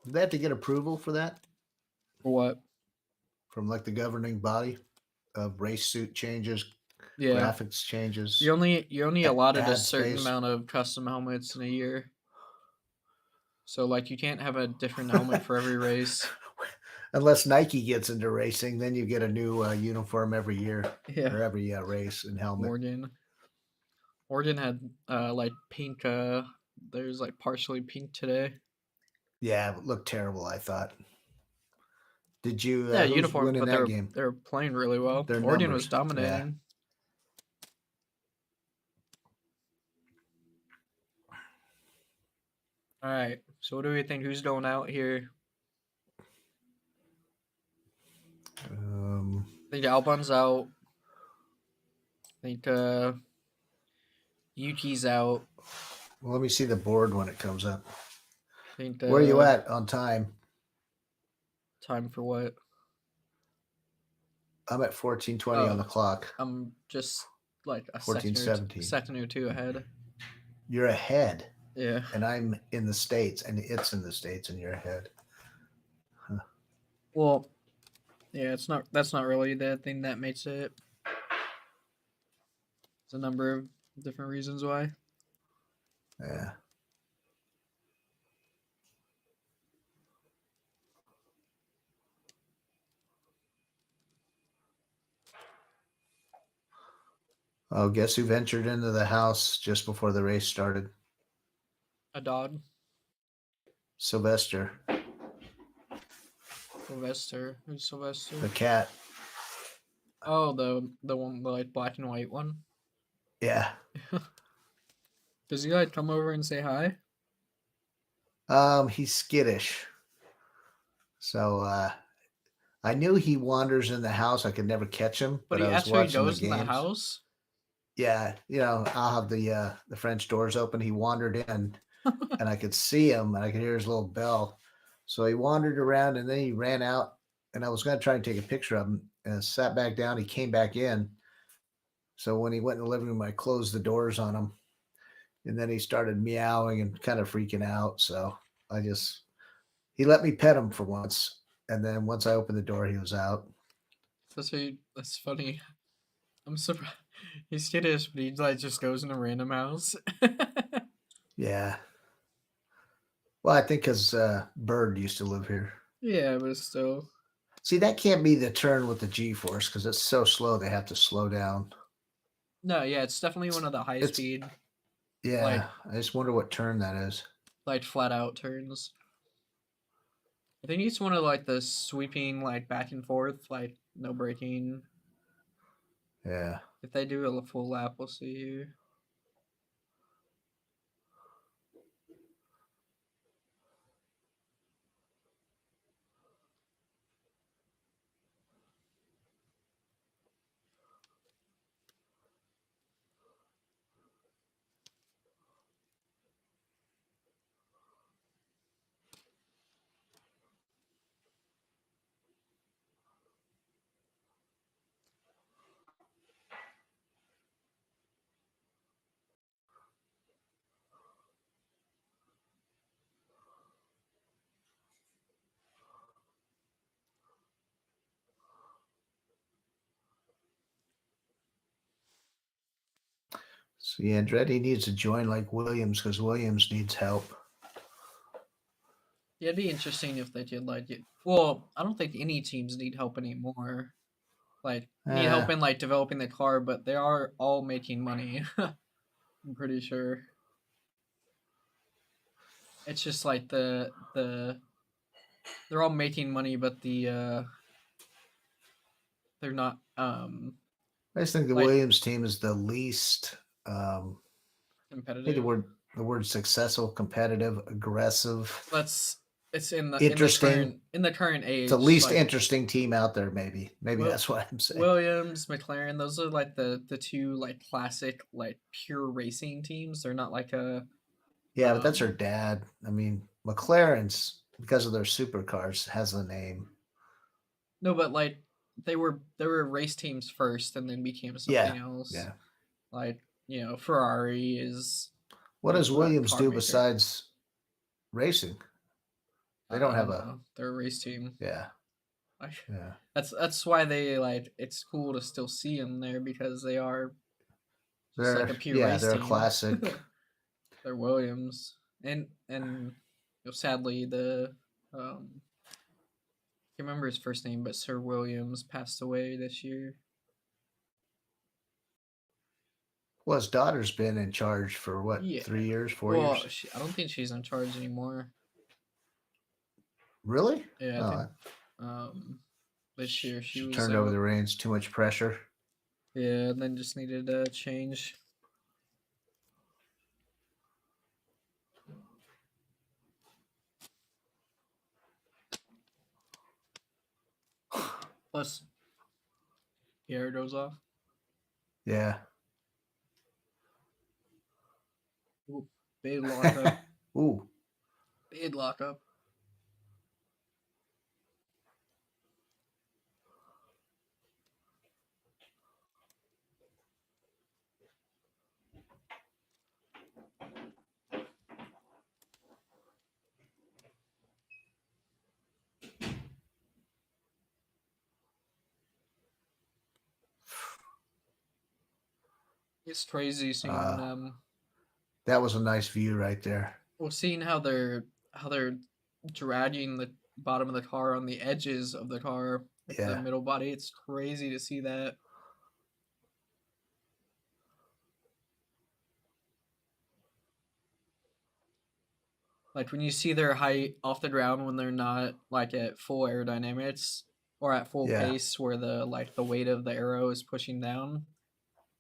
[SPEAKER 2] Did they have to get approval for that
[SPEAKER 1] For what?
[SPEAKER 2] from like the governing body of race suit changes,
[SPEAKER 1] Yeah,
[SPEAKER 2] graphics changes?
[SPEAKER 1] you're only allotted a
[SPEAKER 2] ad
[SPEAKER 1] certain
[SPEAKER 2] space.
[SPEAKER 1] amount of custom helmets in a year. So like you can't have a different helmet for every race.
[SPEAKER 2] Unless Nike gets into racing, then you get a new uniform every year
[SPEAKER 1] Yeah,
[SPEAKER 2] or every race and helmet.
[SPEAKER 1] Morgan had like pink. There's like partially pink today.
[SPEAKER 2] Yeah, it looked terrible. I thought. Did you?
[SPEAKER 1] Yeah,
[SPEAKER 2] Who's
[SPEAKER 1] uniform,
[SPEAKER 2] winning
[SPEAKER 1] but
[SPEAKER 2] that game?
[SPEAKER 1] they were playing really well.
[SPEAKER 2] Their
[SPEAKER 1] Oregon
[SPEAKER 2] numbers,
[SPEAKER 1] was dominating. All right. So what do we think? Who's going out here? I think Albon's out. I think Yuki's out.
[SPEAKER 2] Well, let me see the board when it comes up.
[SPEAKER 1] I think
[SPEAKER 2] Where are you at on time?
[SPEAKER 1] Time for what?
[SPEAKER 2] I'm at 14:20 on the clock.
[SPEAKER 1] I'm just like a
[SPEAKER 2] 14:17.
[SPEAKER 1] second or two ahead.
[SPEAKER 2] You're ahead.
[SPEAKER 1] Yeah.
[SPEAKER 2] And I'm in the States, and it's in the States, and you're ahead. Huh.
[SPEAKER 1] Well, yeah, that's not really the thing that makes it. It's a number of different reasons why.
[SPEAKER 2] Yeah. Oh, guess who ventured into the house just before the race started?
[SPEAKER 1] A dog,
[SPEAKER 2] Sylvester,
[SPEAKER 1] Sylvester. Who's Sylvester?
[SPEAKER 2] the cat.
[SPEAKER 1] Oh, the one, the like black and white one.
[SPEAKER 2] Yeah.
[SPEAKER 1] Does he like come over and say hi?
[SPEAKER 2] He's skittish. So I knew he wanders in the house. I could never catch him,
[SPEAKER 1] But
[SPEAKER 2] but
[SPEAKER 1] he
[SPEAKER 2] I was
[SPEAKER 1] actually
[SPEAKER 2] watching the
[SPEAKER 1] goes in the
[SPEAKER 2] games.
[SPEAKER 1] house.
[SPEAKER 2] Yeah, I'll have the French doors open. He wandered in, and I could see him, and I could hear his little bell. So he wandered around, and then he ran out. And I was going to try and take a picture of him, and sat back down. He came back in. So when he went in the living room, I closed the doors on him, and then he started meowing and kind of freaking out. So he let me pet him for once, and then once I opened the door, he was out.
[SPEAKER 1] That's funny. I'm surprised. He's skittish, but he like just goes in a random house.
[SPEAKER 2] Yeah. Well, I think because Bird used to live here.
[SPEAKER 1] Yeah, but still.
[SPEAKER 2] See, that can't be the turn with the G-force because it's so slow. They have to slow down.
[SPEAKER 1] No, yeah, it's definitely one of the high
[SPEAKER 2] It's-
[SPEAKER 1] speed,
[SPEAKER 2] Yeah,
[SPEAKER 1] Like-
[SPEAKER 2] I just wonder what turn that is.
[SPEAKER 1] like flat out turns. I think it's one of like the sweeping like back and forth, like no braking.
[SPEAKER 2] Yeah.
[SPEAKER 1] If they do a full lap, we'll see here.
[SPEAKER 2] See, Andretti needs to join like Williams because Williams needs help.
[SPEAKER 1] Yeah, it'd be interesting if they did like it. Well, I don't think any teams need help anymore. Like need help in like developing the car, but they are all making money. I'm pretty sure. It's just like they're all making money, but they're not
[SPEAKER 2] I just think the
[SPEAKER 1] like
[SPEAKER 2] Williams team is the least. I think
[SPEAKER 1] competitive.
[SPEAKER 2] the word successful, competitive, aggressive,
[SPEAKER 1] It's in the
[SPEAKER 2] interesting.
[SPEAKER 1] in the current age.
[SPEAKER 2] It's the least
[SPEAKER 1] like,
[SPEAKER 2] interesting team out there. Maybe
[SPEAKER 1] Wil-
[SPEAKER 2] that's what I'm saying.
[SPEAKER 1] Williams, McLaren, those are like the two like classic like pure racing teams. They're not like a
[SPEAKER 2] Yeah, but that's her dad. I mean, McLaren's because of their supercars has the name.
[SPEAKER 1] no, but like they were race teams first and then became something else.
[SPEAKER 2] Yeah.
[SPEAKER 1] Like Ferrari is.
[SPEAKER 2] What does
[SPEAKER 1] is a
[SPEAKER 2] Williams
[SPEAKER 1] car
[SPEAKER 2] do
[SPEAKER 1] maker.
[SPEAKER 2] besides racing? They don't
[SPEAKER 1] I
[SPEAKER 2] have
[SPEAKER 1] know. They're a race team.
[SPEAKER 2] Yeah.
[SPEAKER 1] Like,
[SPEAKER 2] Yeah.
[SPEAKER 1] that's why they like. It's cool to still see them there because they are just like a pure race
[SPEAKER 2] they're
[SPEAKER 1] team.
[SPEAKER 2] a classic.
[SPEAKER 1] They're Williams, and sadly the I can't remember his first name, but Sir Williams passed away this year.
[SPEAKER 2] Well, his daughter's been in charge for what, 3 years, 4 years?
[SPEAKER 1] I don't think she's in charge anymore.
[SPEAKER 2] Really?
[SPEAKER 1] Yeah, I think this year she was
[SPEAKER 2] turned over the reins. Too much pressure.
[SPEAKER 1] Yeah, and then just needed a change. Plus, the air goes off.
[SPEAKER 2] Yeah.
[SPEAKER 1] Ooh, big lockup.
[SPEAKER 2] Ooh.
[SPEAKER 1] Big lockup. It's crazy seeing
[SPEAKER 2] That was a nice view right there.
[SPEAKER 1] seeing how they're dragging the bottom of the car on the edges of the car, like the
[SPEAKER 2] Yeah.
[SPEAKER 1] middle body. It's crazy to see that. Like when you see their height off the ground when they're not like at full aerodynamics or at full
[SPEAKER 2] Yeah.
[SPEAKER 1] pace where the weight of the arrow is pushing down.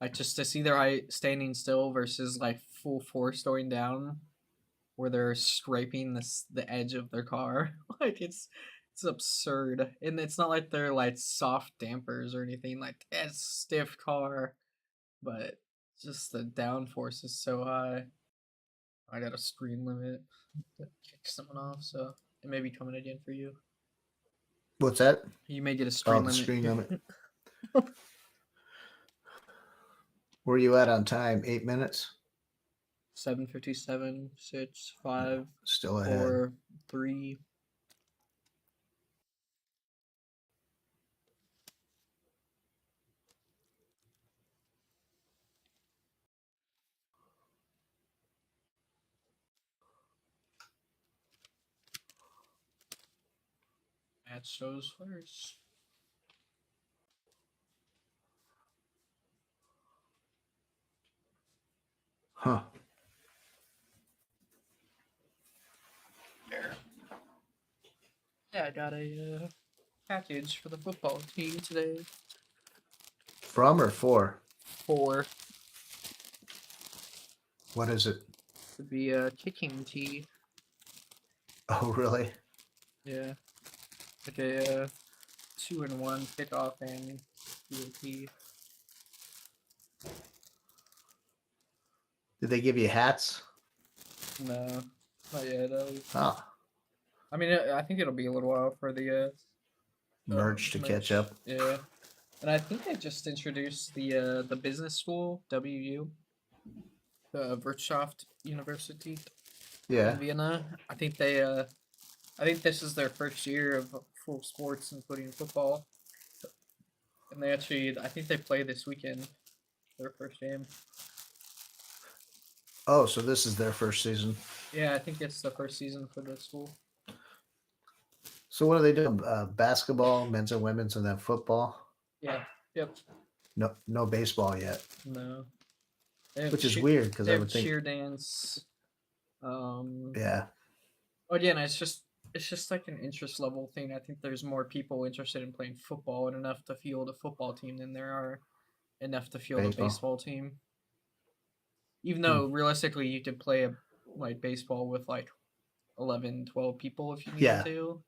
[SPEAKER 1] Like just to see their height standing still versus like full force going down where they're scraping the edge of their car. Like it's absurd. And it's not like they're like soft dampers or anything. Like it's stiff car, but just the downforce is so high. I got a screen limit to kick someone off, so it may be coming again for you.
[SPEAKER 2] What's that?
[SPEAKER 1] You may get a
[SPEAKER 2] Oh,
[SPEAKER 1] screen
[SPEAKER 2] the
[SPEAKER 1] limit.
[SPEAKER 2] screen limit. Where are you at on time? 8 minutes?
[SPEAKER 1] 7:57, 6, 5,
[SPEAKER 2] Still ahead.
[SPEAKER 1] 4, 3. Match shows first.
[SPEAKER 2] Huh.
[SPEAKER 1] There. Yeah, I got a package for the football team today.
[SPEAKER 2] From or for?
[SPEAKER 1] 4
[SPEAKER 2] What is it?
[SPEAKER 1] to be a kicking tee.
[SPEAKER 2] Oh, really?
[SPEAKER 1] Yeah. Like a 2-in-1 kickoff and POT.
[SPEAKER 2] Did they give you hats?
[SPEAKER 1] No, not yet.
[SPEAKER 2] Oh,
[SPEAKER 1] I mean, I think it'll be a little while for the
[SPEAKER 2] merch to catch up.
[SPEAKER 1] Yeah, and I think they just introduced the business school WU, the Wirtschaft University
[SPEAKER 2] Yeah.
[SPEAKER 1] in Vienna. I think I think this is their first year of full sports, including football. And I think they play this weekend, their first game.
[SPEAKER 2] Oh, so this is their first season.
[SPEAKER 1] Yeah, I think it's the first season for the school.
[SPEAKER 2] So what are they doing? Basketball, men's and women's, and then football.
[SPEAKER 1] Yeah. Yep.
[SPEAKER 2] No baseball yet,
[SPEAKER 1] No.
[SPEAKER 2] which is weird because
[SPEAKER 1] they
[SPEAKER 2] I
[SPEAKER 1] have
[SPEAKER 2] would think.
[SPEAKER 1] cheer dance.
[SPEAKER 2] Yeah.
[SPEAKER 1] Again, it's just like an interest level thing. I think there's more people interested in playing football and enough to field a football team than there are enough to field a baseball team. Even though realistically you could play like baseball with like 11, 12 people if you needed to.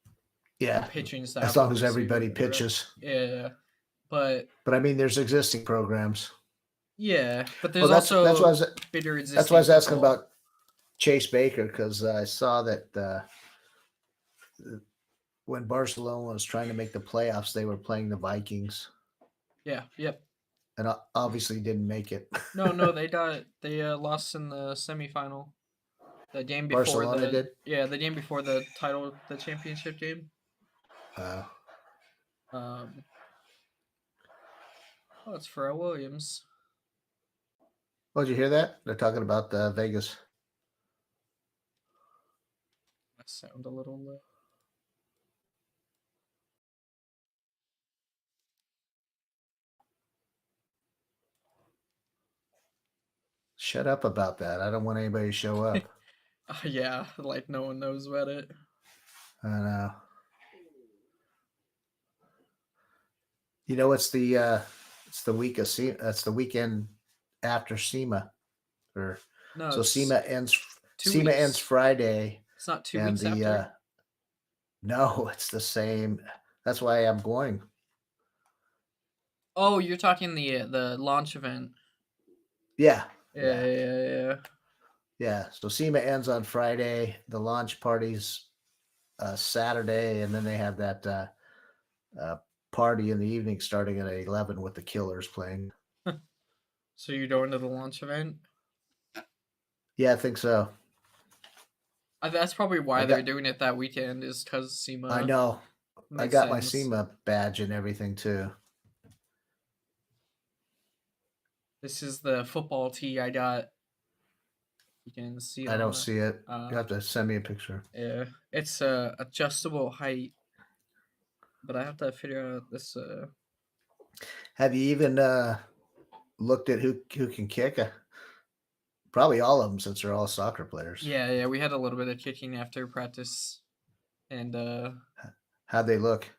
[SPEAKER 2] Yeah.
[SPEAKER 1] The pitching staff.
[SPEAKER 2] As long as everybody pitches.
[SPEAKER 1] Yeah. But
[SPEAKER 2] I mean, there's existing programs.
[SPEAKER 1] Yeah, but there's
[SPEAKER 2] that's
[SPEAKER 1] also
[SPEAKER 2] why I was,
[SPEAKER 1] bigger existing.
[SPEAKER 2] That's why I was asking about Chase Baker, because I saw that when Barcelona was trying to make the playoffs, they were playing the Vikings.
[SPEAKER 1] Yeah. Yep.
[SPEAKER 2] And obviously didn't make it.
[SPEAKER 1] No, they lost in the semifinal. The game before
[SPEAKER 2] Barcelona did?
[SPEAKER 1] Yeah, the game before the championship game. Oh, it's Pharrell Williams.
[SPEAKER 2] Oh, did you hear that? They're talking about Vegas.
[SPEAKER 1] I sound a little low.
[SPEAKER 2] Shut up about that. I don't want anybody to show up.
[SPEAKER 1] Yeah, like no one knows about it.
[SPEAKER 2] I know. You know, it's the week of SEMA. That's the weekend after SEMA, or
[SPEAKER 1] No.
[SPEAKER 2] So SEMA ends. SEMA
[SPEAKER 1] weeks.
[SPEAKER 2] ends Friday.
[SPEAKER 1] It's not 2 weeks after.
[SPEAKER 2] No, it's the same. That's why I'm going.
[SPEAKER 1] Oh, you're talking the launch event.
[SPEAKER 2] Yeah.
[SPEAKER 1] Yeah.
[SPEAKER 2] So SEMA ends on Friday. The launch party's Saturday, and then they have that party in the evening starting at 11 with the Killers playing.
[SPEAKER 1] So you're going to the launch event?
[SPEAKER 2] Yeah, I think so.
[SPEAKER 1] That's probably why they're doing it that weekend, is because SEMA.
[SPEAKER 2] I know. I got my SEMA badge and everything too.
[SPEAKER 1] This is the football tee I got. You can see it
[SPEAKER 2] I
[SPEAKER 1] on
[SPEAKER 2] don't
[SPEAKER 1] the,
[SPEAKER 2] see it. You have to send me a picture.
[SPEAKER 1] yeah, it's adjustable height, but I have to figure out this.
[SPEAKER 2] Have you even looked at who can kick? Probably all of them, since they're all soccer players.
[SPEAKER 1] Yeah, we had a little bit of kicking after practice, and
[SPEAKER 2] How'd they look?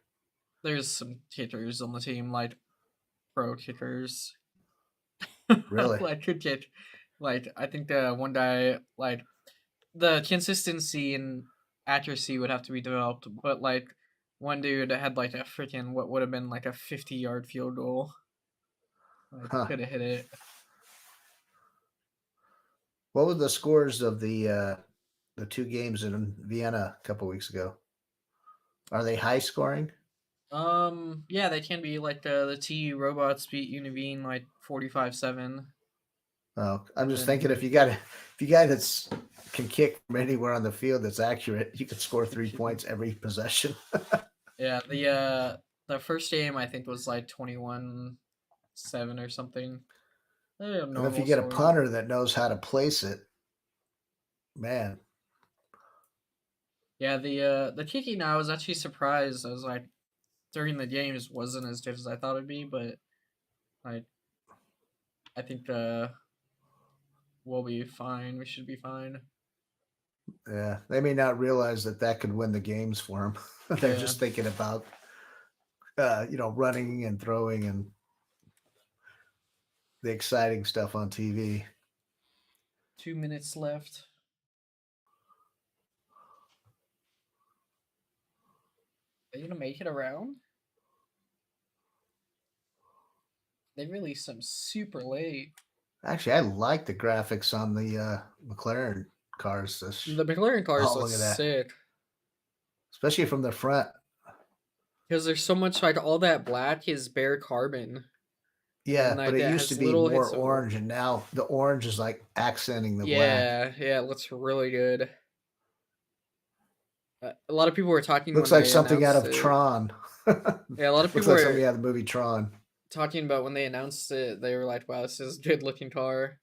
[SPEAKER 1] there's some kickers on the team, like pro kickers.
[SPEAKER 2] Really?
[SPEAKER 1] Like could kick. Like I think the one guy, like the consistency and accuracy would have to be developed, but like one dude had like a freaking what would have been like a 50-yard field goal. Like
[SPEAKER 2] Huh.
[SPEAKER 1] could have hit it.
[SPEAKER 2] What were the scores of the two games in Vienna a couple weeks ago? Are they high scoring?
[SPEAKER 1] Yeah, they can be like the T robots beat Univine like 45-7.
[SPEAKER 2] Oh, I'm
[SPEAKER 1] And
[SPEAKER 2] just thinking
[SPEAKER 1] then-
[SPEAKER 2] if you got a guy that's can kick from anywhere on the field that's accurate, you could score 3 points every possession.
[SPEAKER 1] Yeah, the first game I think was like 21-7 or something.
[SPEAKER 2] And if you
[SPEAKER 1] Normal
[SPEAKER 2] get a
[SPEAKER 1] scoring.
[SPEAKER 2] punter that knows how to place it, man,
[SPEAKER 1] Yeah, the kicking I was actually surprised. I was like during the games wasn't as good as I thought it'd be, but like I think we'll be fine. We should be fine.
[SPEAKER 2] yeah, they may not realize that could win the games for them. They're
[SPEAKER 1] Yeah.
[SPEAKER 2] just thinking about running and throwing and the exciting stuff on TV.
[SPEAKER 1] 2 minutes left. Are you gonna make it around? They released some super late.
[SPEAKER 2] Actually, I like the graphics on the McLaren cars.
[SPEAKER 1] The McLaren cars
[SPEAKER 2] Oh,
[SPEAKER 1] look
[SPEAKER 2] look at that.
[SPEAKER 1] sick
[SPEAKER 2] Especially from the front.
[SPEAKER 1] because there's so much like all that black is bare carbon.
[SPEAKER 2] Yeah,
[SPEAKER 1] And, like,
[SPEAKER 2] but it
[SPEAKER 1] that
[SPEAKER 2] used to
[SPEAKER 1] has
[SPEAKER 2] be
[SPEAKER 1] little
[SPEAKER 2] more
[SPEAKER 1] hits of
[SPEAKER 2] orange, and now the orange is like accenting the black.
[SPEAKER 1] Yeah, it looks really good. A lot of people were talking
[SPEAKER 2] Looks
[SPEAKER 1] when
[SPEAKER 2] like
[SPEAKER 1] they
[SPEAKER 2] something out
[SPEAKER 1] announced
[SPEAKER 2] of
[SPEAKER 1] it.
[SPEAKER 2] Tron.
[SPEAKER 1] Yeah, a lot of
[SPEAKER 2] Looks
[SPEAKER 1] people
[SPEAKER 2] like something
[SPEAKER 1] were
[SPEAKER 2] out of the movie Tron.
[SPEAKER 1] talking about when they announced it. They were like, "Wow, this is a good looking car."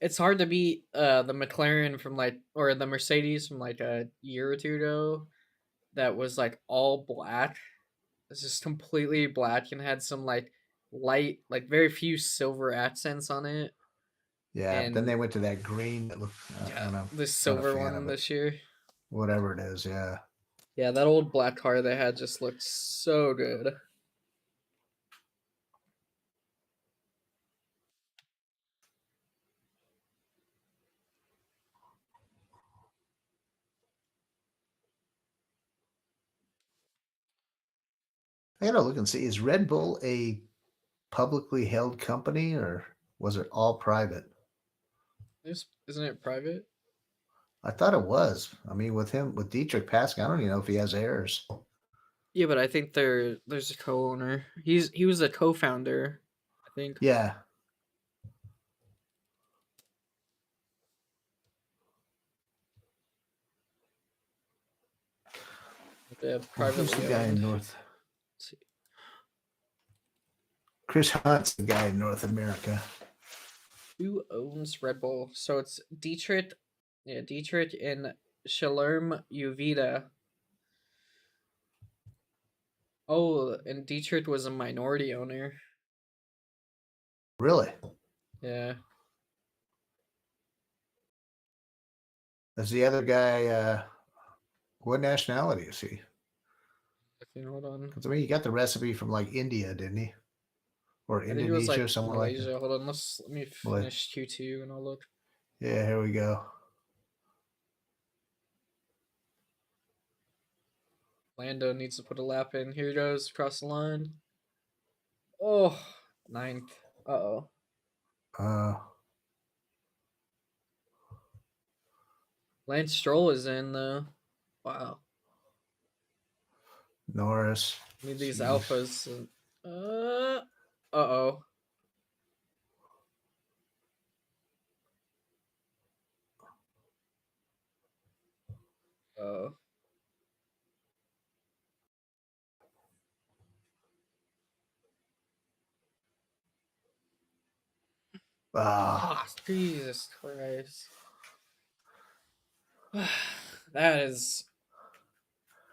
[SPEAKER 1] It's hard to beat the McLaren from like or the Mercedes from like a year or two ago that was like all black. It's just completely black and had some like light, like very few silver accents on it.
[SPEAKER 2] Yeah, but then
[SPEAKER 1] And
[SPEAKER 2] they went to that green that looked, I
[SPEAKER 1] yeah,
[SPEAKER 2] don't know,
[SPEAKER 1] the
[SPEAKER 2] not a
[SPEAKER 1] silver
[SPEAKER 2] fan
[SPEAKER 1] one
[SPEAKER 2] of it.
[SPEAKER 1] this year.
[SPEAKER 2] Whatever it is, yeah.
[SPEAKER 1] Yeah, that old black car they had just looked so good.
[SPEAKER 2] I gotta look and see, is Red Bull a publicly held company or was it all private?
[SPEAKER 1] Isn't it private?
[SPEAKER 2] I thought it was. I mean, with Dietrich passing, I don't even know if he has heirs.
[SPEAKER 1] Yeah, but I think there's a co-owner. He was a co-founder, I think.
[SPEAKER 2] Yeah.
[SPEAKER 1] Yeah,
[SPEAKER 2] Well,
[SPEAKER 1] privately
[SPEAKER 2] who's the guy in
[SPEAKER 1] owned.
[SPEAKER 2] North?
[SPEAKER 1] Let's see.
[SPEAKER 2] Chris Hunt's the guy in North America.
[SPEAKER 1] Who owns Red Bull? So it's Dietrich, yeah, Dietrich and Shalom Uvita. Oh, and Dietrich was a minority owner.
[SPEAKER 2] Really?
[SPEAKER 1] Yeah.
[SPEAKER 2] Is the other guy? What nationality is he?
[SPEAKER 1] Okay, hold on.
[SPEAKER 2] Because I mean, he got the recipe from like India, didn't he? Or
[SPEAKER 1] I think it was
[SPEAKER 2] Indonesia,
[SPEAKER 1] like
[SPEAKER 2] somewhere like
[SPEAKER 1] Malaysia.
[SPEAKER 2] that.
[SPEAKER 1] Hold on, let me
[SPEAKER 2] Malay-
[SPEAKER 1] finish Q2 and I'll look.
[SPEAKER 2] Yeah, here we go.
[SPEAKER 1] Lando needs to put a lap in. Here he goes across the line. Oh, ninth. Uh-oh.
[SPEAKER 2] Uh,
[SPEAKER 1] Lance Stroll is in though. Wow.
[SPEAKER 2] Norris.
[SPEAKER 1] Need these
[SPEAKER 2] Jeez.
[SPEAKER 1] alphas. Uh-oh. Oh.
[SPEAKER 2] Ah,
[SPEAKER 1] Jesus Christ. That is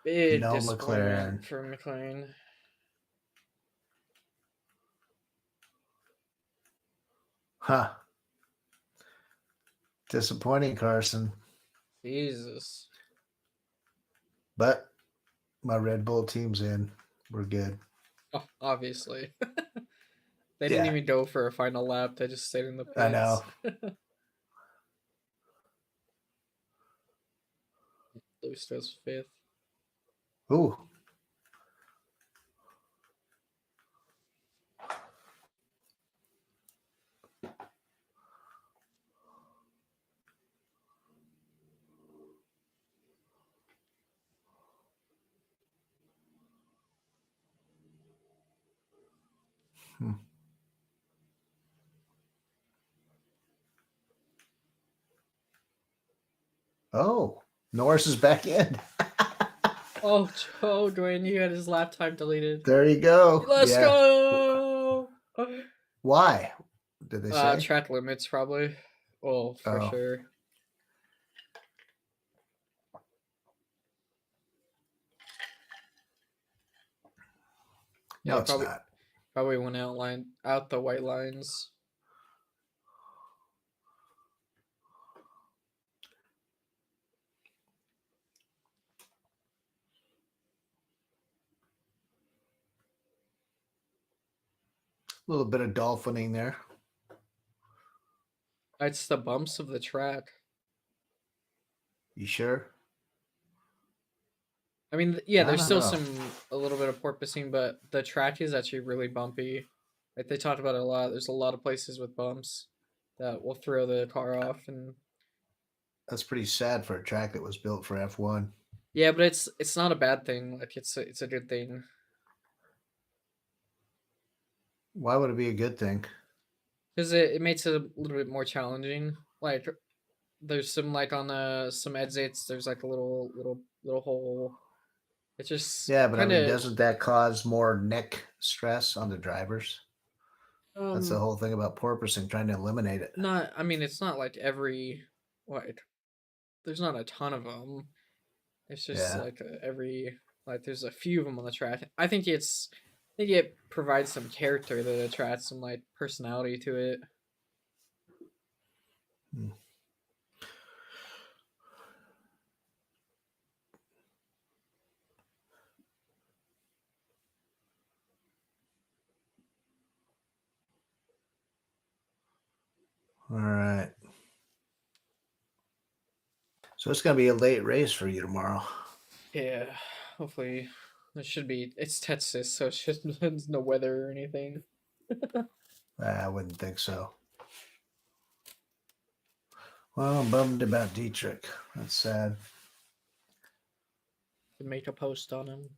[SPEAKER 1] big
[SPEAKER 2] no
[SPEAKER 1] disappointment
[SPEAKER 2] McLaren.
[SPEAKER 1] for McLaren.
[SPEAKER 2] Huh. Disappointing, Carson.
[SPEAKER 1] Jesus.
[SPEAKER 2] But my Red Bull team's in. We're good.
[SPEAKER 1] Oh, obviously. They didn't
[SPEAKER 2] Yeah,
[SPEAKER 1] even go for a final lap. They just stayed in the
[SPEAKER 2] I
[SPEAKER 1] pits.
[SPEAKER 2] know.
[SPEAKER 1] Lewis goes fifth.
[SPEAKER 2] Ooh. Hmm. Oh, Norris is back in.
[SPEAKER 1] Oh, Joe Dwayne, you had his lap time deleted.
[SPEAKER 2] There you go.
[SPEAKER 1] Let's
[SPEAKER 2] Yeah.
[SPEAKER 1] go!
[SPEAKER 2] Why? Did they say?
[SPEAKER 1] Track limits, probably. Well, for
[SPEAKER 2] Oh.
[SPEAKER 1] sure.
[SPEAKER 2] No,
[SPEAKER 1] Yeah,
[SPEAKER 2] it's not.
[SPEAKER 1] probably went out the white lines.
[SPEAKER 2] A little bit of dolphining there.
[SPEAKER 1] It's the bumps of the track.
[SPEAKER 2] You sure?
[SPEAKER 1] I mean, yeah,
[SPEAKER 2] I
[SPEAKER 1] there's
[SPEAKER 2] don't
[SPEAKER 1] still
[SPEAKER 2] know.
[SPEAKER 1] a little bit of porpoising, but the track is actually really bumpy. Like they talked about it a lot. There's a lot of places with bumps that will throw the car off, and
[SPEAKER 2] That's pretty sad for a track that was built for F1.
[SPEAKER 1] yeah, but it's not a bad thing. Like it's a good thing
[SPEAKER 2] Why would it be a good thing?
[SPEAKER 1] because it makes it a little bit more challenging. Like there's some like on some exits, there's like a little hole. It's just
[SPEAKER 2] Yeah, but I
[SPEAKER 1] kind
[SPEAKER 2] mean,
[SPEAKER 1] of
[SPEAKER 2] doesn't that cause more neck stress on the drivers? That's the
[SPEAKER 1] um
[SPEAKER 2] whole thing about porpoising, trying to eliminate it.
[SPEAKER 1] not. I mean, it's not like every like there's not a ton of them. It's just
[SPEAKER 2] Yeah.
[SPEAKER 1] like every like there's a few of them on the track. I think it provides some character that attracts some like personality to it.
[SPEAKER 2] Hmm. All right. So it's going to be a late race for you tomorrow.
[SPEAKER 1] Yeah, hopefully there should be. It's Texas, so it should there's no weather or anything.
[SPEAKER 2] I wouldn't think so. Well, I'm bummed about Dietrich. That's sad.
[SPEAKER 1] To make a post on him.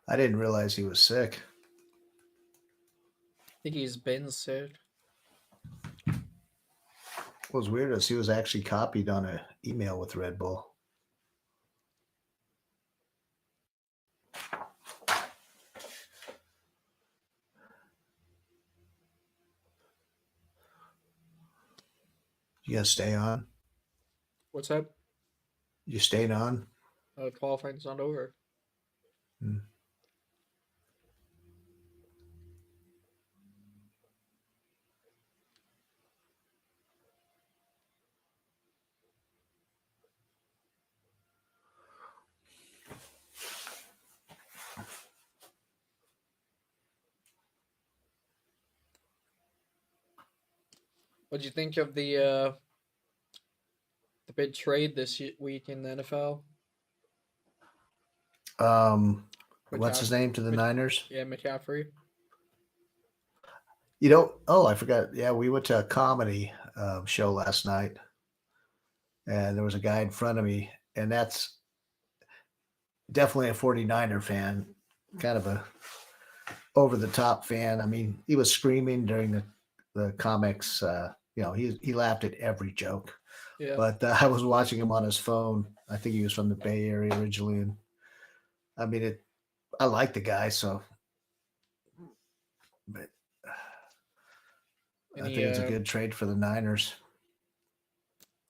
[SPEAKER 2] I didn't realize he was sick.
[SPEAKER 1] I think he's been sick.
[SPEAKER 2] What was weird is he was actually copied on an email with Red Bull. You gonna stay on?
[SPEAKER 1] What's up?
[SPEAKER 2] You stayed on?
[SPEAKER 1] Qualifying's not over.
[SPEAKER 2] Hmm.
[SPEAKER 1] What'd you think of the big trade this week in the NFL?
[SPEAKER 2] What's his name to the Niners?
[SPEAKER 1] Yeah, McCaffrey.
[SPEAKER 2] You know, oh, I forgot. Yeah, we went to a comedy show last night, and there was a guy in front of me, and that's definitely a 49er fan, kind of a over the top fan. I mean, he was screaming during the comics. He laughed at every joke.
[SPEAKER 1] Yeah.
[SPEAKER 2] But I was watching him on his phone. I think he was from the Bay Area originally, and I mean, I like the guy, so. But I
[SPEAKER 1] Any
[SPEAKER 2] think it's a good trade for the Niners.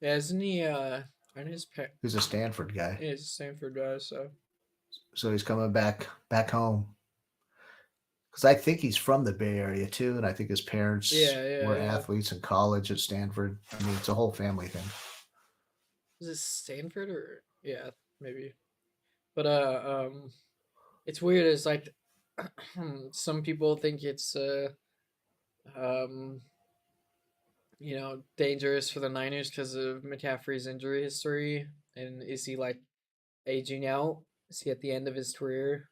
[SPEAKER 1] yeah, isn't he and his
[SPEAKER 2] He's a Stanford guy,
[SPEAKER 1] he's a Stanford guy, so
[SPEAKER 2] so he's coming back home. Because I think he's from the Bay Area too, and I think his parents were
[SPEAKER 1] yeah.
[SPEAKER 2] athletes in college at Stanford. I mean, it's a whole family thing.
[SPEAKER 1] Is it Stanford or yeah, maybe. But it's weird, it's like some people think it's um dangerous for the Niners because of McCaffrey's injury history. And is he like aging out? Is he at the end of his career?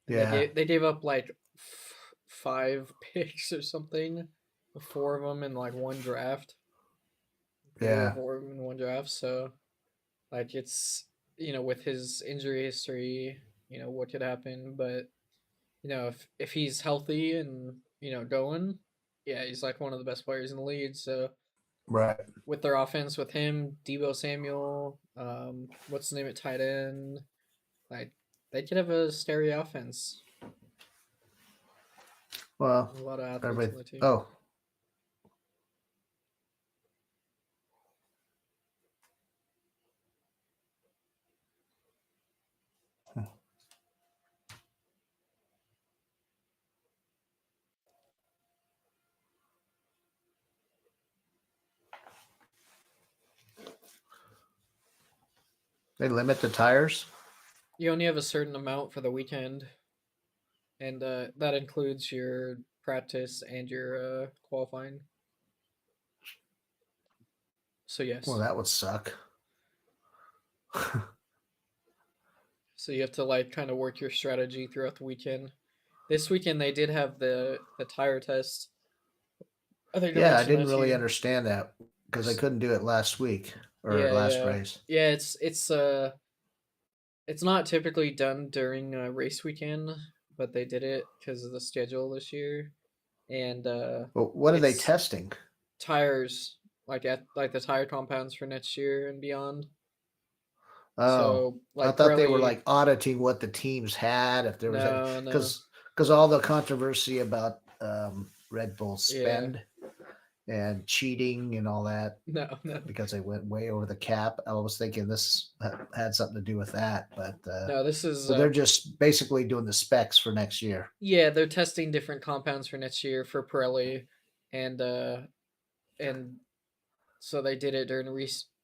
[SPEAKER 1] And
[SPEAKER 2] Yeah,
[SPEAKER 1] they gave up like five picks or something, four of them in like one draft, three or
[SPEAKER 2] yeah,
[SPEAKER 1] four of them in one draft. So like it's with his injury history, what could happen. But if he's healthy and going, yeah, he's like one of the best players in the league. So
[SPEAKER 2] right.
[SPEAKER 1] with their offense, with him, Debo Samuel, what's the name at tight end, like they could have a stereo offense.
[SPEAKER 2] Well,
[SPEAKER 1] A lot of athletes
[SPEAKER 2] everybody.
[SPEAKER 1] on the team.
[SPEAKER 2] Oh, they limit the tires.
[SPEAKER 1] You only have a certain amount for the weekend, and that includes your practice and your qualifying. So
[SPEAKER 2] Well,
[SPEAKER 1] yes,
[SPEAKER 2] that would suck.
[SPEAKER 1] so you have to like kind of work your strategy throughout the weekend. This weekend they did have the tire test. I think I
[SPEAKER 2] Yeah, I
[SPEAKER 1] mentioned
[SPEAKER 2] didn't
[SPEAKER 1] that to
[SPEAKER 2] really
[SPEAKER 1] you.
[SPEAKER 2] understand that because I couldn't do it last week or
[SPEAKER 1] Yeah,
[SPEAKER 2] last
[SPEAKER 1] yeah,
[SPEAKER 2] race.
[SPEAKER 1] yeah. It's not typically done during a race weekend, but they did it because of the schedule this year, and
[SPEAKER 2] But what are they
[SPEAKER 1] it's
[SPEAKER 2] testing?
[SPEAKER 1] tires like the tire compounds for next year and beyond.
[SPEAKER 2] Oh,
[SPEAKER 1] So
[SPEAKER 2] I
[SPEAKER 1] like
[SPEAKER 2] thought they were
[SPEAKER 1] Pirelli,
[SPEAKER 2] like auditing what the teams had, if there was any,
[SPEAKER 1] no,
[SPEAKER 2] because all the controversy about Red Bull's
[SPEAKER 1] yeah,
[SPEAKER 2] spend and cheating and all that
[SPEAKER 1] no,
[SPEAKER 2] because they went way over the cap. I was thinking this had something to do with that, but
[SPEAKER 1] no. This is
[SPEAKER 2] so they're just basically doing the specs for next year.
[SPEAKER 1] yeah, they're testing different compounds for next year for Pirelli, and and so they did it during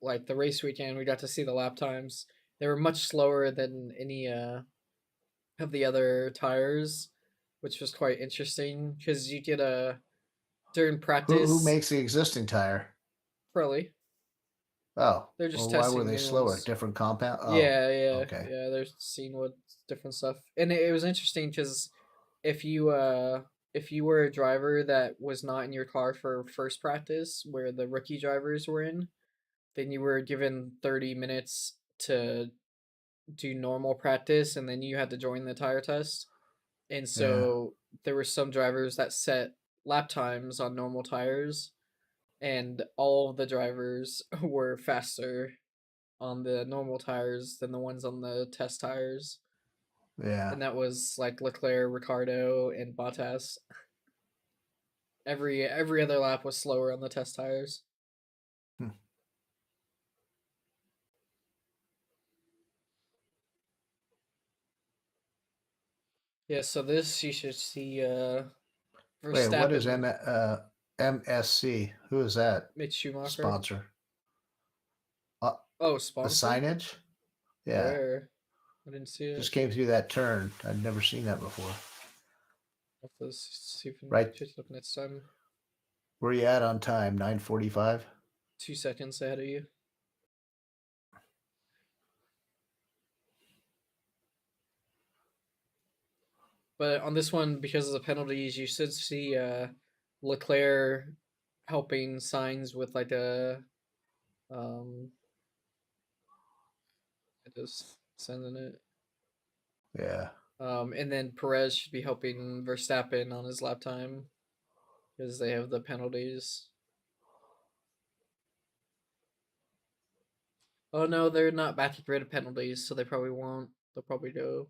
[SPEAKER 1] like the race weekend. We got to see the lap times. They were much slower than any of the other tires, which was quite interesting because you get a during
[SPEAKER 2] Who
[SPEAKER 1] practice
[SPEAKER 2] makes the existing tire?
[SPEAKER 1] Pirelli.
[SPEAKER 2] Oh,
[SPEAKER 1] They're just
[SPEAKER 2] well, why were
[SPEAKER 1] testing
[SPEAKER 2] they
[SPEAKER 1] new
[SPEAKER 2] slower?
[SPEAKER 1] ones.
[SPEAKER 2] Different compound? Oh,
[SPEAKER 1] Yeah, yeah,
[SPEAKER 2] okay.
[SPEAKER 1] yeah. They're seeing what different stuff, and it was interesting because if you if you were a driver that was not in your car for first practice, where the rookie drivers were in, then you were given 30 minutes to do normal practice, and then you had to join the tire test. And
[SPEAKER 2] Yeah,
[SPEAKER 1] so there were some drivers that set lap times on normal tires, and all of the drivers were faster on the normal tires than the ones on the test tires.
[SPEAKER 2] yeah.
[SPEAKER 1] And that was like Leclerc, Ricardo, and Bottas. Every other lap was slower on the test tires.
[SPEAKER 2] Hmm.
[SPEAKER 1] Yeah, so this you should see
[SPEAKER 2] Wait, what is
[SPEAKER 1] Verstappen,
[SPEAKER 2] MSC? Who is that
[SPEAKER 1] Mitch Schumacher.
[SPEAKER 2] sponsor? Uh,
[SPEAKER 1] Oh,
[SPEAKER 2] the
[SPEAKER 1] sponsor?
[SPEAKER 2] signage? Yeah,
[SPEAKER 1] Where? I didn't see it.
[SPEAKER 2] just came through that turn. I'd never seen that before.
[SPEAKER 1] I'll have to see if I can
[SPEAKER 2] Right,
[SPEAKER 1] pick it up next time.
[SPEAKER 2] where you at on time? 9:45.
[SPEAKER 1] 2 seconds ahead of you. But on this one, because of the penalties, you should see Leclerc helping signs with like a um just sending it.
[SPEAKER 2] Yeah.
[SPEAKER 1] And then Perez should be helping Verstappen on his lap time because they have the penalties. Oh no, they're not back to grid penalties, so they probably won't. They'll probably go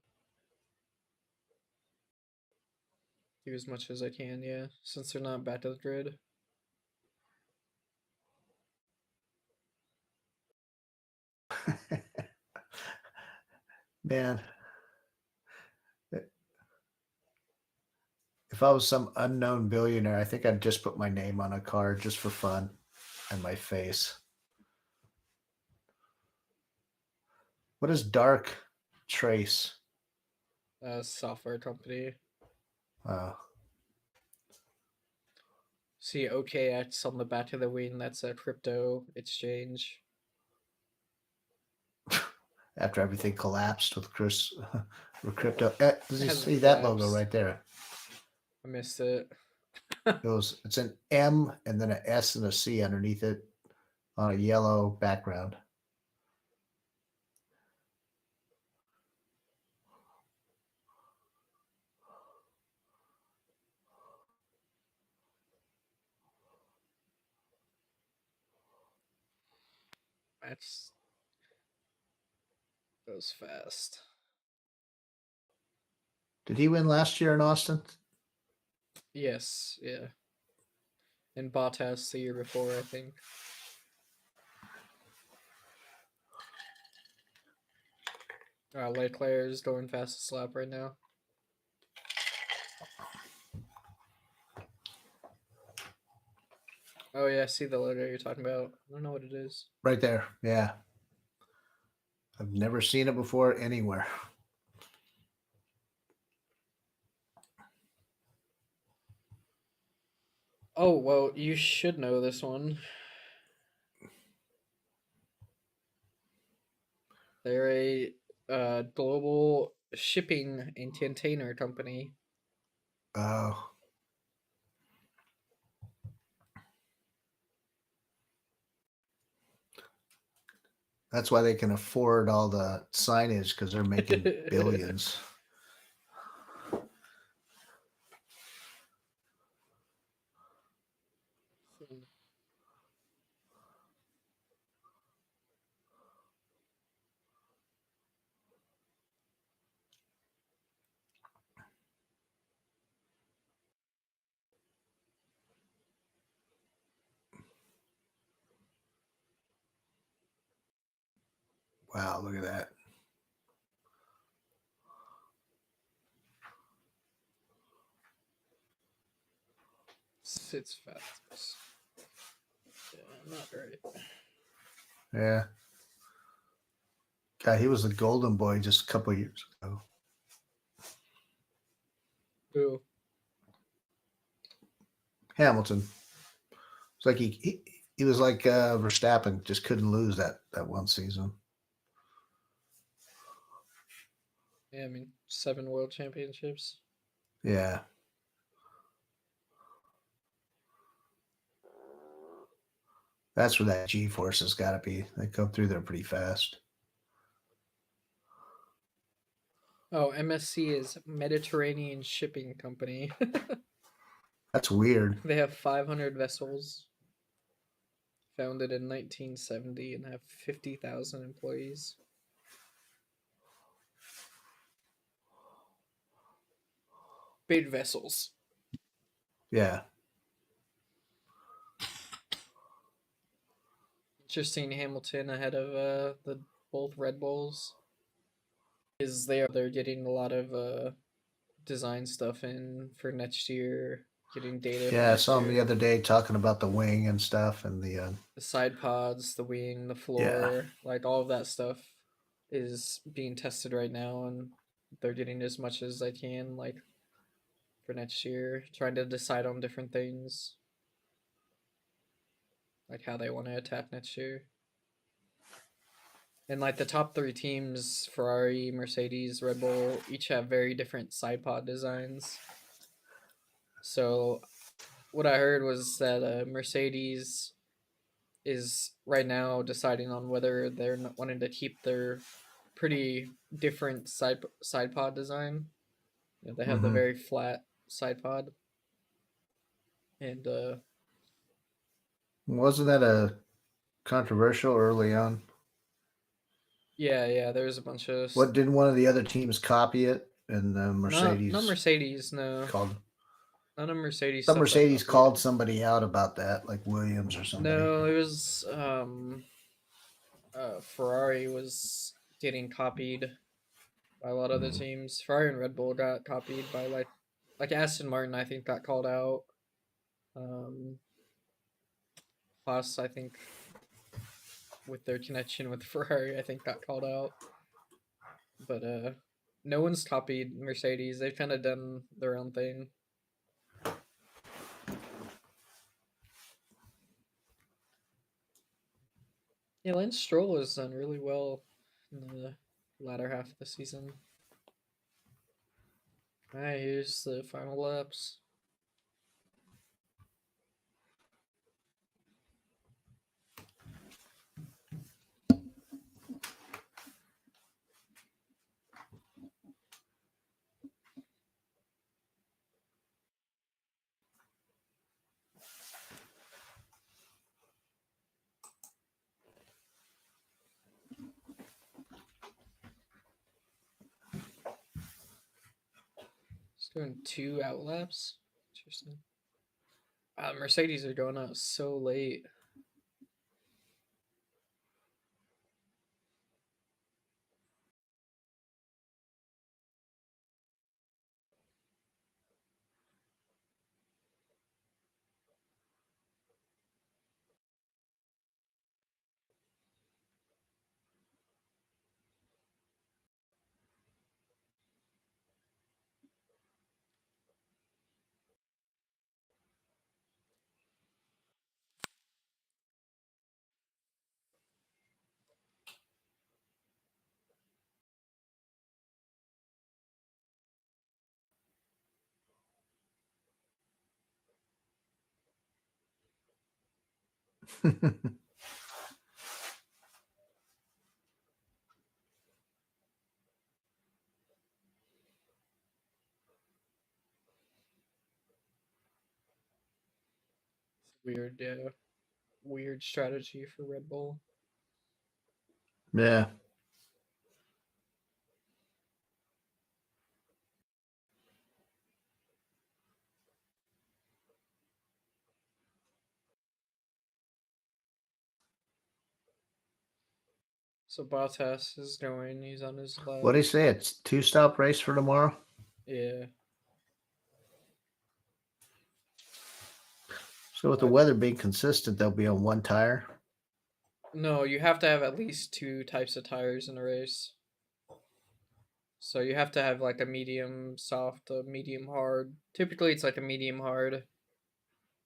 [SPEAKER 1] do as much as I can, yeah, since they're not back to the grid.
[SPEAKER 2] Man, if I was some unknown billionaire, I think I'd just put my name on a card just for fun and my face. What is Dark Trace?
[SPEAKER 1] Software company.
[SPEAKER 2] Uh,
[SPEAKER 1] See OKX on the back of the wing. That's a crypto exchange.
[SPEAKER 2] after everything collapsed with Chris, with crypto. Does you
[SPEAKER 1] Hasn't
[SPEAKER 2] see that logo
[SPEAKER 1] collapsed.
[SPEAKER 2] right there?
[SPEAKER 1] I missed it.
[SPEAKER 2] It's an M and then an S and a C underneath it on a yellow background.
[SPEAKER 1] That's goes fast.
[SPEAKER 2] Did he win last year in Austin?
[SPEAKER 1] Yes, yeah. And Bottas the year before, I think. Leclerc is going fastest lap right now. Oh yeah, I see the logo you're talking about. I don't know what it is.
[SPEAKER 2] Right there. Yeah. I've never seen it before anywhere.
[SPEAKER 1] Oh well, you should know this one. They're a global shipping and container company.
[SPEAKER 2] Oh. That's why they can afford all the signage because they're making billions. Wow, look at that.
[SPEAKER 1] It's fast. Yeah, not great.
[SPEAKER 2] Yeah. God, he was the golden boy just a couple years ago.
[SPEAKER 1] Who?
[SPEAKER 2] Hamilton. It's like he was like Verstappen, just couldn't lose that one season.
[SPEAKER 1] Yeah, I mean 7 world championships.
[SPEAKER 2] Yeah. That's where that G force has got to be. They come through there pretty fast.
[SPEAKER 1] Oh, MSC is Mediterranean Shipping Company.
[SPEAKER 2] That's weird.
[SPEAKER 1] They have 500 vessels. Founded in 1970 and have 50,000 employees. Big vessels.
[SPEAKER 2] Yeah.
[SPEAKER 1] Interesting. Hamilton ahead of the both Red Bulls. Is they're getting a lot of design stuff in for next year. Getting data.
[SPEAKER 2] Yeah, I
[SPEAKER 1] for
[SPEAKER 2] saw him
[SPEAKER 1] next
[SPEAKER 2] the
[SPEAKER 1] year.
[SPEAKER 2] other day talking about the wing and stuff and the
[SPEAKER 1] The side pods, the wing, the floor, like all of that stuff is being tested right now, and they're getting as much as they can, like for next year, trying to decide on different things, like how they want to attack next year. And like the top 3 teams, Ferrari, Mercedes, Red Bull, each have very different side pod designs. So what I heard was that Mercedes is right now deciding on whether they're wanting to keep their pretty different side pod design. You know, they have the very flat side pod, and
[SPEAKER 2] wasn't that a controversial early on?
[SPEAKER 1] yeah, there's a bunch of
[SPEAKER 2] What didn't one of the other teams copy it and the Mercedes
[SPEAKER 1] not Mercedes, no,
[SPEAKER 2] called
[SPEAKER 1] none of Mercedes
[SPEAKER 2] some
[SPEAKER 1] stuff got
[SPEAKER 2] Mercedes
[SPEAKER 1] copied.
[SPEAKER 2] called somebody out about that, like Williams or somebody.
[SPEAKER 1] No, it was Ferrari was getting copied by a lot of the teams. Ferrari and Red Bull got copied by like Aston Martin. I think got called out. Haas, I think, with their connection with Ferrari, I think got called out. But no one's copied Mercedes. They've kind of done their own thing. Yeah, Lance Stroll has done really well in the latter half of the season. Alright, here's the final laps. Just doing 2 out laps. Interesting. Mercedes are going out so late. Weird, weird strategy for Red Bull.
[SPEAKER 2] Yeah.
[SPEAKER 1] So Bottas is going. He's on his lap.
[SPEAKER 2] What do you say? It's 2-stop race for tomorrow?
[SPEAKER 1] Yeah.
[SPEAKER 2] So with the weather being consistent, they'll be on one tire.
[SPEAKER 1] No, you have to have at least 2 types of tires in a race. So you have to have like a medium soft, a medium hard. Typically, it's like a medium hard.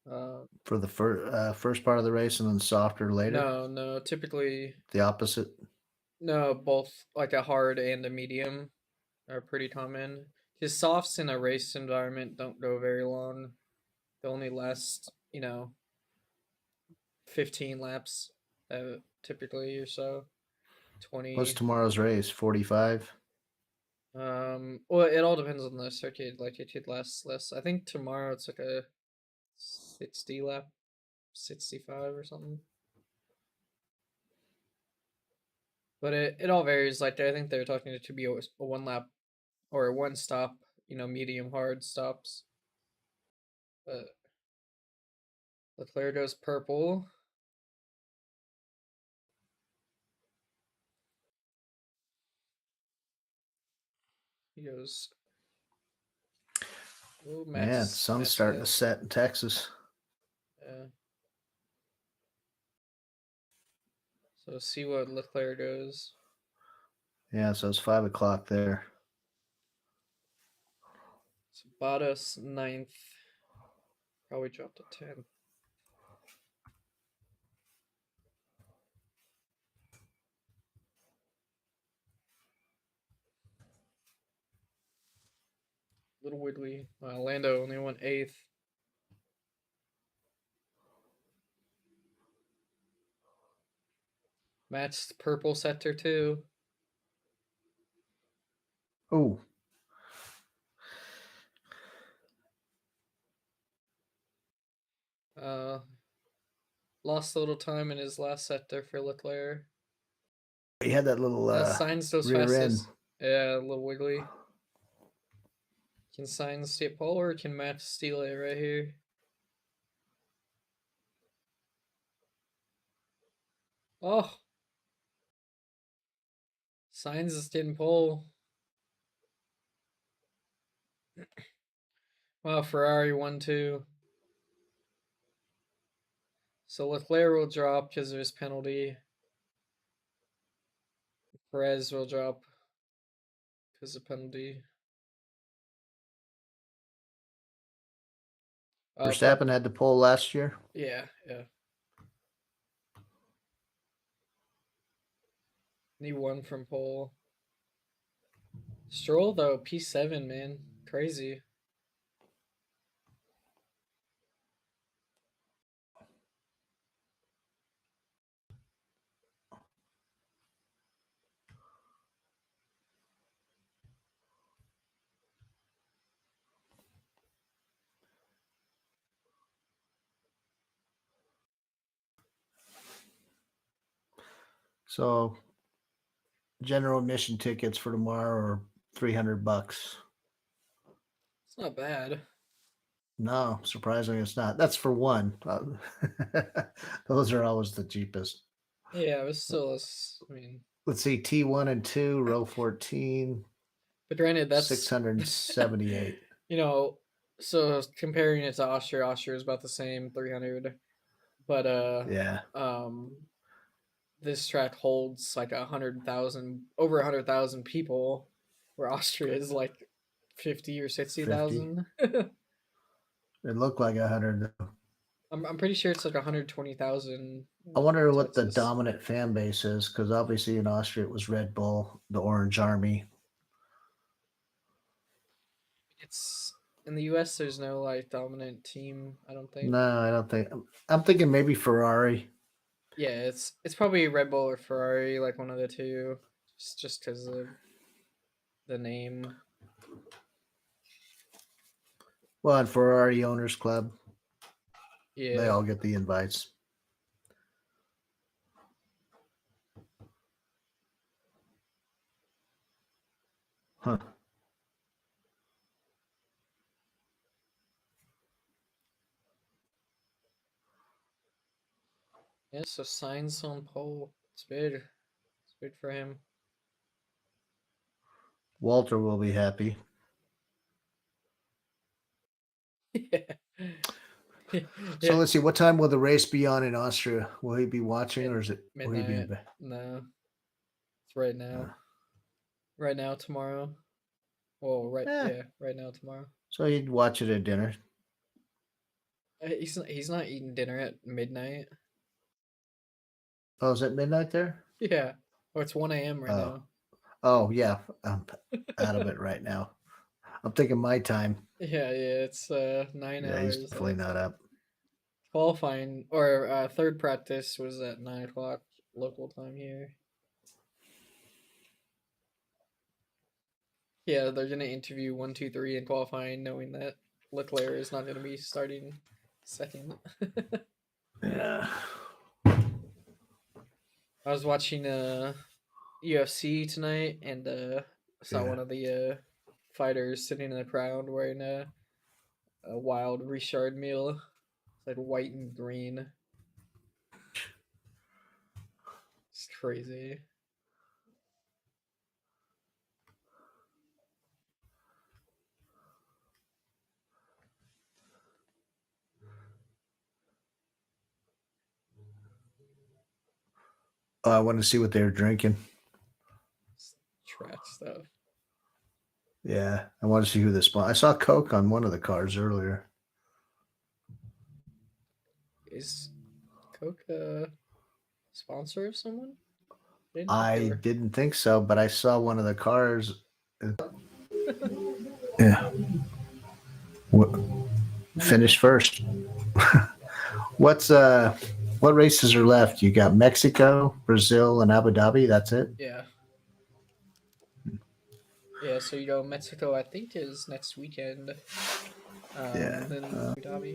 [SPEAKER 2] For the first part of the race and then softer later?
[SPEAKER 1] No. Typically,
[SPEAKER 2] The opposite?
[SPEAKER 1] no. Both like a hard and a medium are pretty common. Because softs in a race environment don't go very long. They only last, 15 laps, typically or so. 20.
[SPEAKER 2] What's tomorrow's race? 45?
[SPEAKER 1] Well, it all depends on the circuit. Like it could last less. I think tomorrow it's like a 60 lap, 65 or something. But it all varies. Like I think they're talking to be a 1 lap or a 1 stop, medium hard stops. But Leclerc goes purple. He goes. Oh,
[SPEAKER 2] Man, the sun's starting to set in Texas.
[SPEAKER 1] Yeah. So see what Leclerc goes.
[SPEAKER 2] Yeah, so it's 5 o'clock there.
[SPEAKER 1] So Bottas 9th. Probably dropped to 10. Little wiggly. Lando only went 8th. Matt's purple sector too.
[SPEAKER 2] Oh.
[SPEAKER 1] Lost a little time in his last sector for Leclerc.
[SPEAKER 2] He had that little
[SPEAKER 1] Sainz goes
[SPEAKER 2] rear
[SPEAKER 1] fastest.
[SPEAKER 2] end.
[SPEAKER 1] Yeah, a little wiggly. Can Sainz stay pole or can Matt steal it right here? Oh. Sainz is getting pole. Well, Ferrari won too. So Leclerc will drop because of his penalty. Perez will drop because of penalty.
[SPEAKER 2] Verstappen had the pole last year.
[SPEAKER 1] Yeah. And he won from pole. Stroll though, P7, man, crazy.
[SPEAKER 2] So general admission tickets for tomorrow are $300.
[SPEAKER 1] It's not bad.
[SPEAKER 2] No, surprisingly, it's not. That's for one. Those are always the cheapest.
[SPEAKER 1] Yeah, it was still. I mean,
[SPEAKER 2] Let's see, T1 and 2, row 14,
[SPEAKER 1] but granted, that's
[SPEAKER 2] 678.
[SPEAKER 1] You know, so comparing it to Austria is about the same, 300. But
[SPEAKER 2] Yeah,
[SPEAKER 1] this track holds like 100,000, over 100,000 people, where Austria is like 50 or 60,000.
[SPEAKER 2] it looked like 100.
[SPEAKER 1] I'm pretty sure it's like 120,000.
[SPEAKER 2] I wonder what the
[SPEAKER 1] Texas.
[SPEAKER 2] dominant fan base is, because obviously in Austria it was Red Bull, the Orange Army.
[SPEAKER 1] It's in the US. There's no like dominant team. I don't think.
[SPEAKER 2] No, I don't think. I'm thinking maybe Ferrari.
[SPEAKER 1] Yeah, it's probably Red Bull or Ferrari, like one of the two, just because of the name.
[SPEAKER 2] Well, and Ferrari Owners Club,
[SPEAKER 1] Yeah.
[SPEAKER 2] they all get the invites. Huh.
[SPEAKER 1] Yeah, so signs on pole. It's big. It's big for him.
[SPEAKER 2] Walter will be happy.
[SPEAKER 1] Yeah.
[SPEAKER 2] So let's see, what time will the race be on in Austria? Will he be watching, or is it will he be in
[SPEAKER 1] Midnight.
[SPEAKER 2] bed?
[SPEAKER 1] No. It's right now. Right now, tomorrow. Well, right now, tomorrow.
[SPEAKER 2] So he'd watch it at dinner.
[SPEAKER 1] He's not eating dinner at midnight.
[SPEAKER 2] Oh, is it midnight there?
[SPEAKER 1] Yeah. Oh, it's 1 a.m. right now.
[SPEAKER 2] Oh, yeah. I'm out of it right now. I'm thinking my time.
[SPEAKER 1] Yeah, it's 9
[SPEAKER 2] Yeah,
[SPEAKER 1] hours.
[SPEAKER 2] he's definitely not up.
[SPEAKER 1] Qualifying or third practice was at 9 o'clock local time here. Yeah, they're gonna interview 1, 2, 3 in qualifying, knowing that Leclerc is not gonna be starting second.
[SPEAKER 2] Yeah.
[SPEAKER 1] I was watching UFC tonight and saw
[SPEAKER 2] Yeah.
[SPEAKER 1] one of the fighters sitting in the crowd wearing a wild Richard meal. It's like white and green. It's crazy.
[SPEAKER 2] Oh, I want to see what they're drinking.
[SPEAKER 1] It's track stuff.
[SPEAKER 2] Yeah, I want to see who this. I saw Coke on one of the cars earlier.
[SPEAKER 1] Is Coke a sponsor of someone?
[SPEAKER 2] I didn't think so, but I saw one of the cars. Yeah. Finish first. What races are left? You got Mexico, Brazil, and Abu Dhabi. That's it.
[SPEAKER 1] Yeah. So Mexico, I think, is next weekend.
[SPEAKER 2] Yeah.
[SPEAKER 1] Then Abu Dhabi.